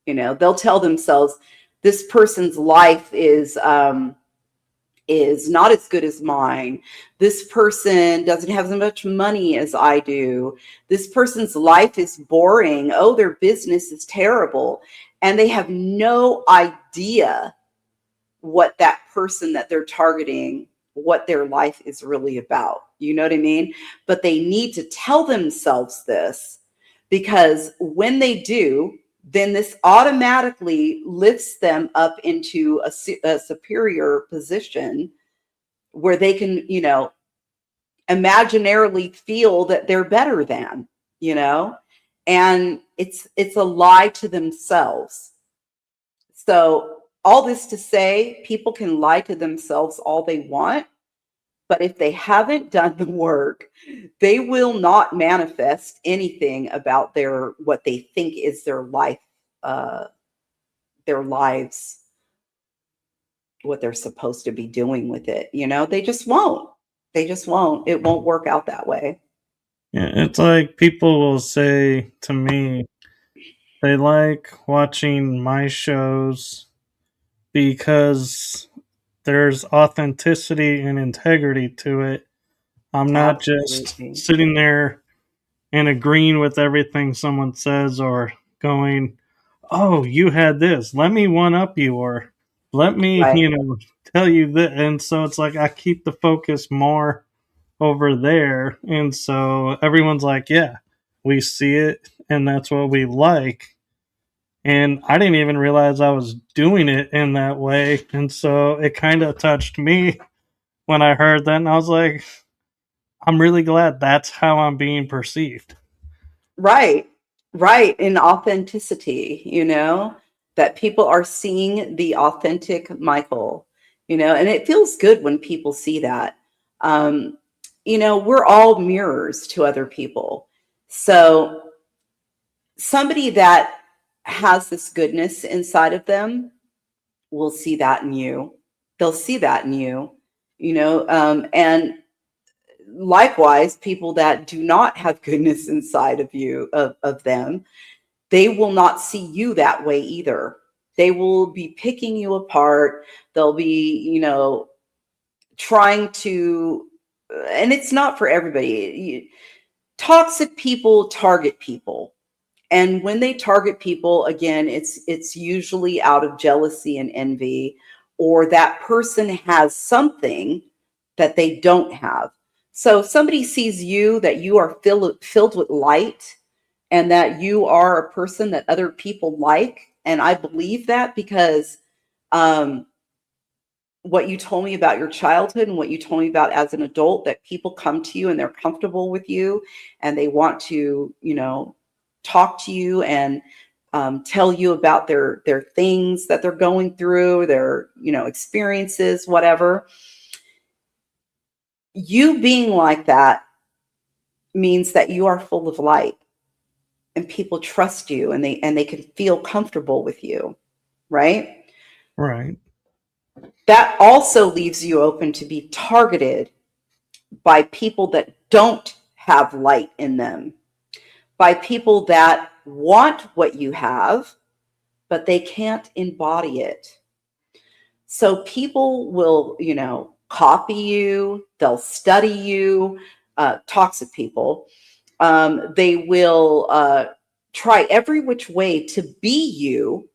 They'll tell themselves, this person's life is not as good as mine. This person doesn't have as much money as I do. This person's life is boring. Oh, their business is terrible. And they have no idea what that person that they're targeting, what their life is really about. You know what I mean? But they need to tell themselves this, because when they do, then this automatically lifts them up into a superior position where they can, imaginarily feel that they're better than, and it's a lie to themselves. So all this to say, people can lie to themselves all they want, but if they haven't done the work, they will not manifest anything about what they think is their life, their lives, what they're supposed to be doing with it. They just won't. They just won't. It won't work out that way. Yeah, it's like people will say to me they like watching my shows because there's authenticity and integrity to it. I'm not just Absolutely. sitting there and agreeing with everything someone says, or going, oh, you had this, let me one up you, or let me, Right. tell you that. And so it's like I keep the focus more over there. And so everyone's like, yeah, we see it and that's what we like. And I didn't even realize I was doing it in that way. And so it kind of touched me when I heard that. And I was like, I'm really glad that's how I'm being perceived. Right. Right. In authenticity, that people are seeing the authentic Michael, and it feels good when people see that. Um, we're all mirrors to other people. So somebody that has this goodness inside of them will see that in you. They'll see that in you, and likewise, people that do not have goodness inside of you, of them, they will not see you that way either. They will be picking you apart. They'll be, trying to, and it's not for everybody. Toxic people target people. And when they target people, again, it's usually out of jealousy and envy, or that person has something that they don't have. So if somebody sees you, that you are filled with light, and that you are a person that other people like. And I believe that because um, what you told me about your childhood and what you told me about as an adult, that people come to you and they're comfortable with you and they want to, talk to you and tell you about their things that they're going through, their, experiences, whatever. You being like that means that you are full of light, and people trust you, and they can feel comfortable with you, right? Right. That also leaves you open to be targeted by people that don't have light in them, by people that want what you have, but they can't embody it. So people will, copy you, they'll study you, toxic people. They will try every which way to be you,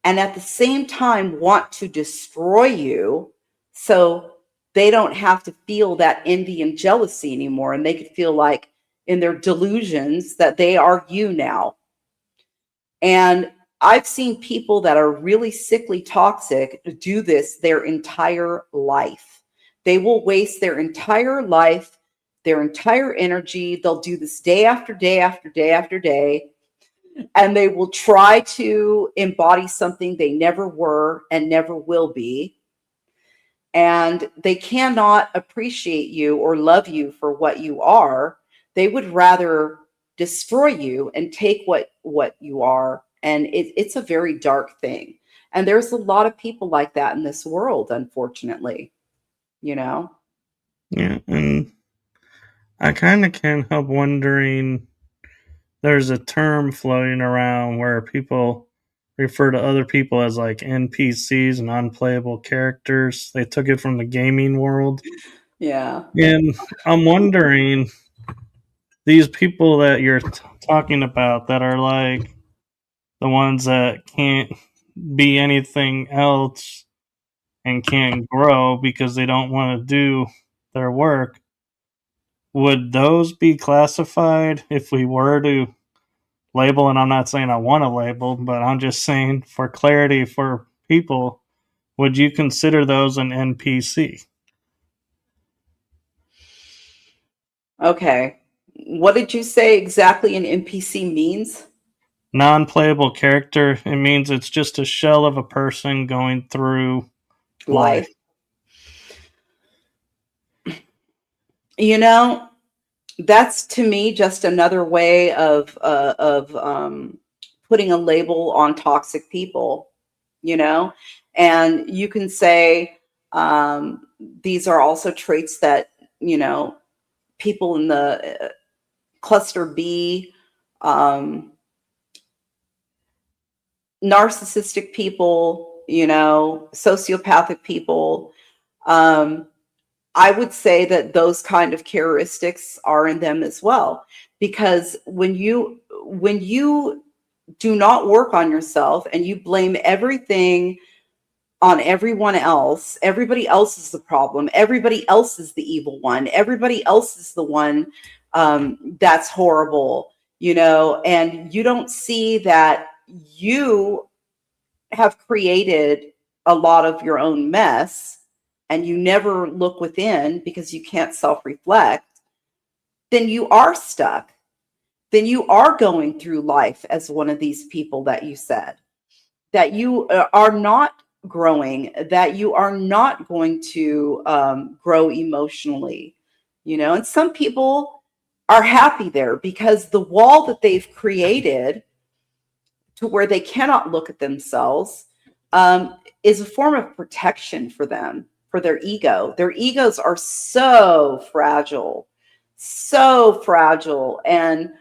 and at the same time want to destroy you, so they don't have to feel that envy and jealousy anymore, and they could feel like in their delusions that they are you now. And I've seen people that are really sickly toxic do this their entire life. They will waste their entire life, their entire energy. They'll do this day after day after day after day, and they will try to embody something they never were and never will be. And they cannot appreciate you or love you for what you are. They would rather destroy you and take what you are. And it's a very dark thing. And there's a lot of people like that in this world, unfortunately, you know? Yeah, and I kind of can't help wondering, there's a term floating around where people refer to other people as like NPCs, non-playable characters. They took it from the gaming world. Yeah. And I'm wondering, these people that you're talking about that are like the ones that can't be anything else and can't grow because they don't want to do their work, would those be classified if we were to label? And I'm not saying I want to label, but I'm just saying for clarity for people, would you consider those an NPC? Okay. What did you say exactly an NPC means? Non-playable character, it means it's just a shell of a person going through life. Life. You know, that's to me just another way of putting a label on toxic people, you know. And you can say these are also traits that, people in the cluster B, narcissistic people, sociopathic people. um, I would say that those kind of characteristics are in them as well, because when you do not work on yourself and you blame everything on everyone else, everybody else is the problem, everybody else is the evil one, everybody else is the one that's horrible, and you don't see that you have created a lot of your own mess, and you never look within because you can't self-reflect, then you are stuck. Then you are going through life as one of these people that you said, that you are not growing, that you are not going to grow emotionally, and some people are happy there because the wall that they've created to where they cannot look at themselves is a form of protection for them, for their ego. Their egos are so fragile, and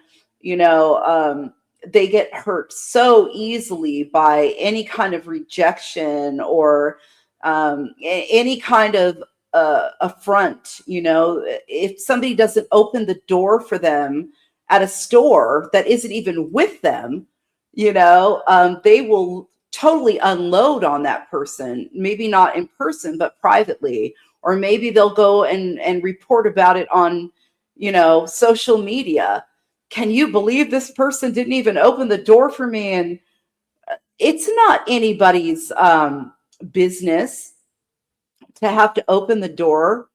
they get hurt so easily by any kind of rejection or any kind of affront. If somebody doesn't open the door for them at a store that isn't even with them, they will totally unload on that person, maybe not in person, but privately, or maybe they'll go and report about it on, social media. Can you believe this person didn't even open the door for me? And it's not anybody's business to have to open the door,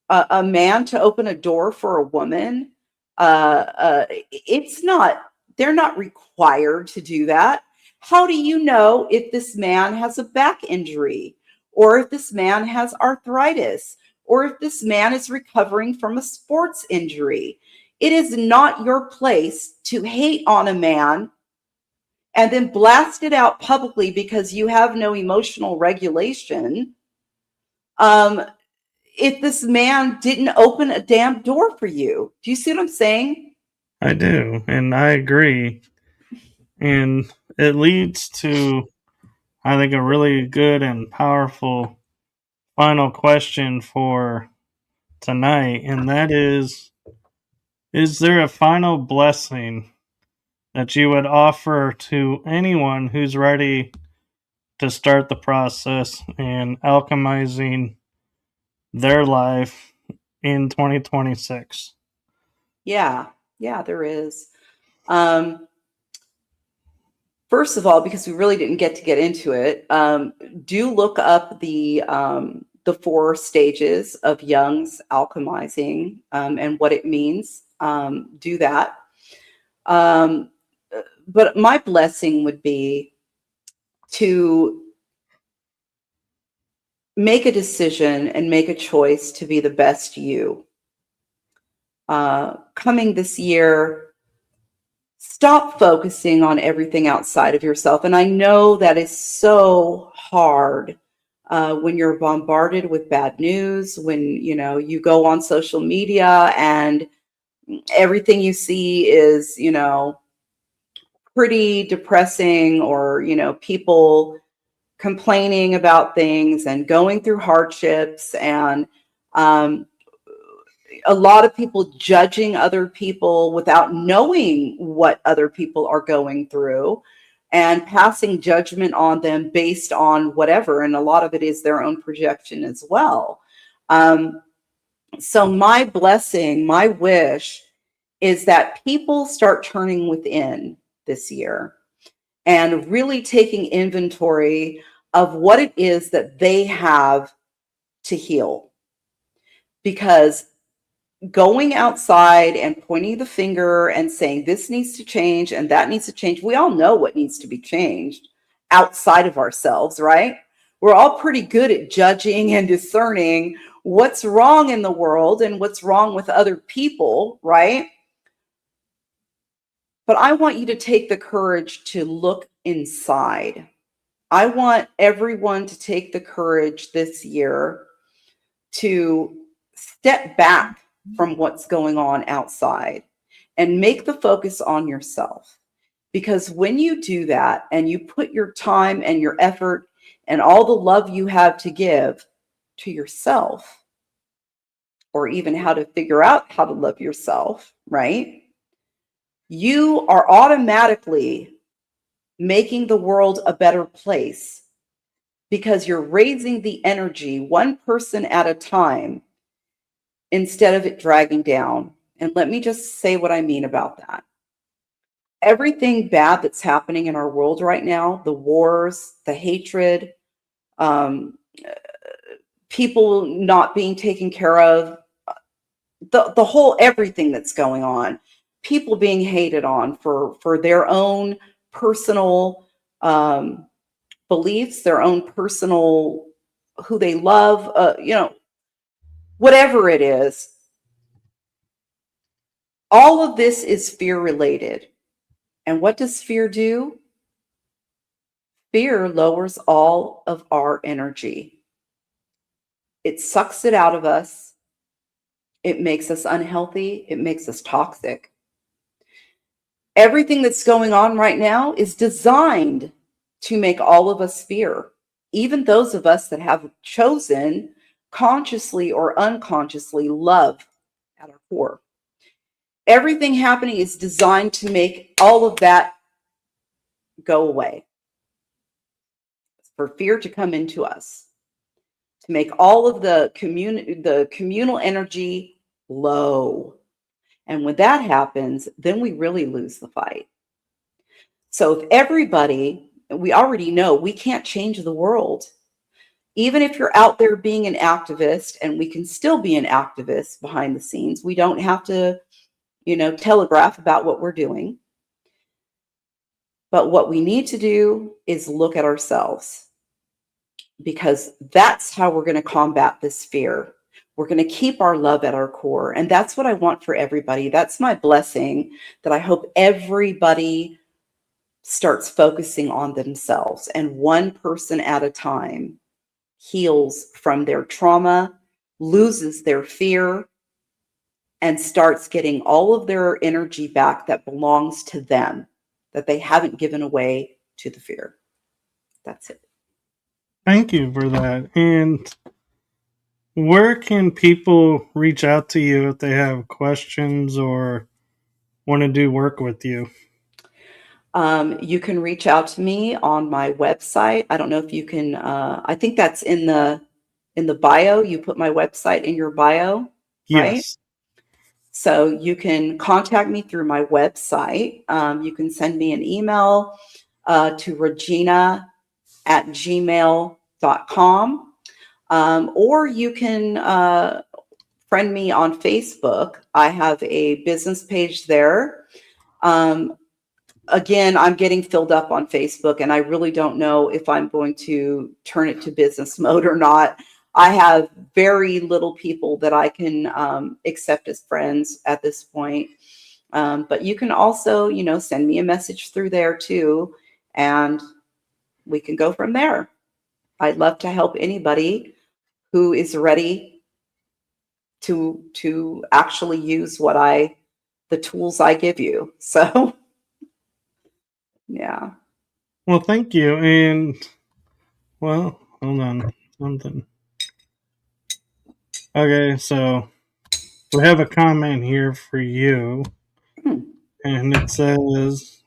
a man to open a door for a woman. It's not, they're not required to do that. How do you know if this man has a back injury, or if this man has arthritis, or if this man is recovering from a sports injury? It is not your place to hate on a man and then blast it out publicly because you have no emotional regulation. If this man didn't open a damn door for you. Do you see what I'm saying? I do, and I agree. And it leads to I think a really good and powerful final question for tonight, and that is there a final blessing that you would offer to anyone who's ready to start the process and alchemizing their life in 2026? Yeah, there is. First of all, because we really didn't get into it, do look up the 4 stages of Jung's alchemizing, and what it means. Do that. But my blessing would be to make a decision and make a choice to be the best you. Coming this year, stop focusing on everything outside of yourself. And I know that is so hard when you're bombarded with bad news, when you go on social media and everything you see is pretty depressing, or people complaining about things and going through hardships, and a lot of people judging other people without knowing what other people are going through, and passing judgment on them based on whatever. And a lot of it is their own projection as well. So my blessing, my wish is that people start turning within this year and really taking inventory of what it is that they have to heal. Because going outside and pointing the finger and saying this needs to change and that needs to change, we all know what needs to be changed outside of ourselves, right? We're all pretty good at judging and discerning what's wrong in the world and what's wrong with other people, right? But I want you to take the courage to look inside. I want everyone to take the courage this year to step back from what's going on outside and make the focus on yourself. Because when you do that and you put your time and your effort and all the love you have to give to yourself, or even how to figure out how to love yourself, right? You are automatically making the world a better place, because you're raising the energy one person at a time instead of it dragging down. And let me just say what I mean about that. Everything bad that's happening in our world right now, the wars, the hatred, people not being taken care of, the whole everything that's going on, people being hated on for their own personal beliefs, their own personal who they love, whatever it is. All of this is fear related. And what does fear do? Fear lowers all of our energy. It sucks it out of us. It makes us unhealthy. It makes us toxic. Everything that's going on right now is designed to make all of us fear, even those of us that have chosen consciously or unconsciously love at our core. Everything happening is designed to make all of that go away, for fear to come into us, to make all of the communal energy low. And when that happens, then we really lose the fight. So if everybody, we already know we can't change the world. Even if you're out there being an activist, and we can still be an activist behind the scenes, we don't have to, telegraph about what we're doing. But what we need to do is look at ourselves, because that's how we're going to combat this fear. We're going to keep our love at our core. And that's what I want for everybody. That's my blessing, that I hope everybody starts focusing on themselves, and one person at a time heals from their trauma, loses their fear, and starts getting all of their energy back that belongs to them, that they haven't given away to the fear. That's it. Thank you for that. And where can people reach out to you if they have questions or want to do work with you? You can reach out to me on my website. I don't know if you can, I think that's in the bio. You put my website in your bio, right? Yes. So you can contact me through my website. You can send me an email to regina@gmail.com. Or you can friend me on Facebook. I have a business page there. Um, Again, I'm getting filled up on Facebook, and I really don't know if I'm going to turn it to business mode or not. I have very little people that I can accept as friends at this point. But you can also, send me a message through there too, and we can go from there. I'd love to help anybody who is ready to actually use the tools I give you. So, yeah. Well, thank you. And, well, hold on. Something. Okay, so we have a comment here for you. Hmm. And it says,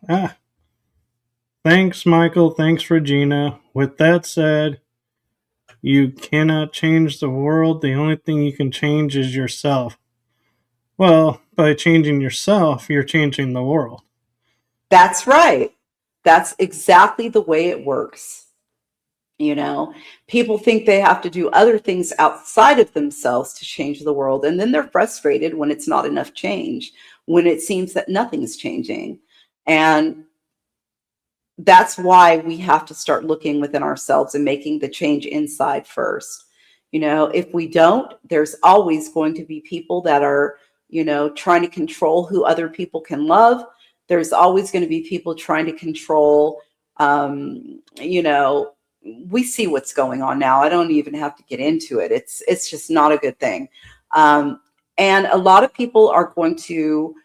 thanks, Michael. Thanks, Regina. With that said, you cannot change the world. The only thing you can change is yourself. Well, by changing yourself, you're changing the world. That's right. That's exactly the way it works. People think they have to do other things outside of themselves to change the world. And then they're frustrated when it's not enough change, when it seems that nothing's changing. And that's why we have to start looking within ourselves and making the change inside first. If we don't, there's always going to be people that are, trying to control who other people can love. There's always going to be people trying to control, we see what's going on now. I don't even have to get into it. It's just not a good thing. And a lot of people are going to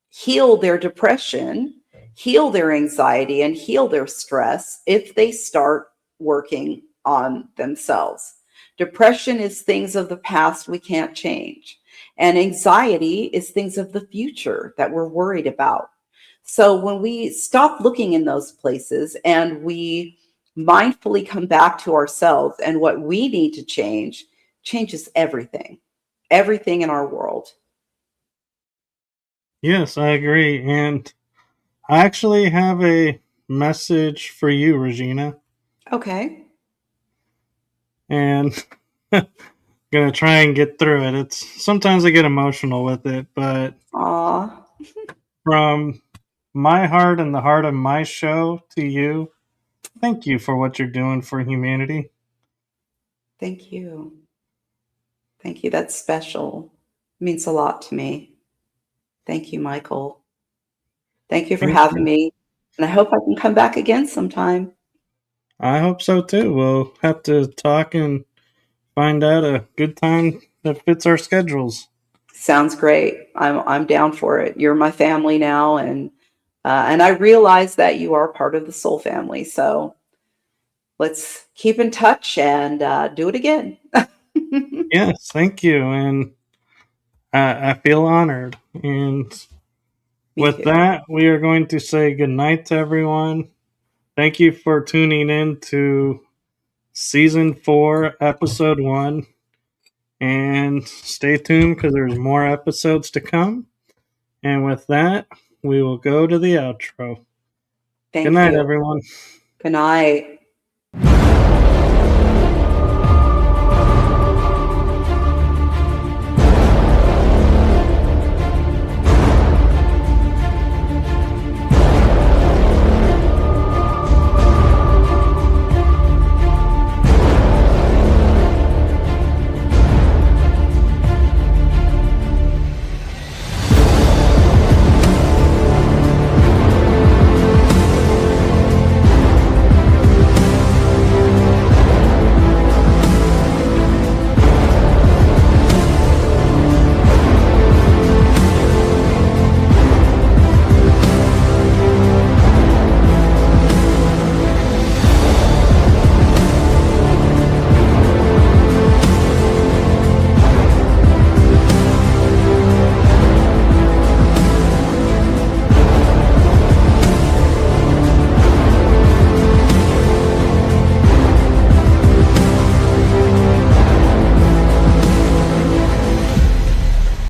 heal their depression, heal their anxiety, and heal their stress if they start working on themselves. Depression is things of the past we can't change. And anxiety is things of the future that we're worried about. So when we stop looking in those places and we mindfully come back to ourselves and what we need to change, changes everything in our world. Yes, I agree. And I actually have a message for you, Regina. Okay. And gonna try and get through it. It's sometimes I get emotional with it, but Aw, from my heart and the heart of my show to you, thank you for what you're doing for humanity. thank you. Thank you. That's special. It means a lot to me. Thank you, Michael. Thank you for Thank having you. me. And I hope I can come back again sometime. I hope so too. We'll have to talk and find out a good time that fits our schedules. Sounds great. I'm down for it. You're my family now, and I realize that you are part of the soul family. So let's keep in touch and do it again. Yes, thank you. And I feel honored. And Me with too. that, we are going to say goodnight to everyone. Thank you for tuning in to season 4, episode 1. And stay tuned because there's more episodes to come. And with that, we will go to the outro. Good Thank night, you. everyone. Good night.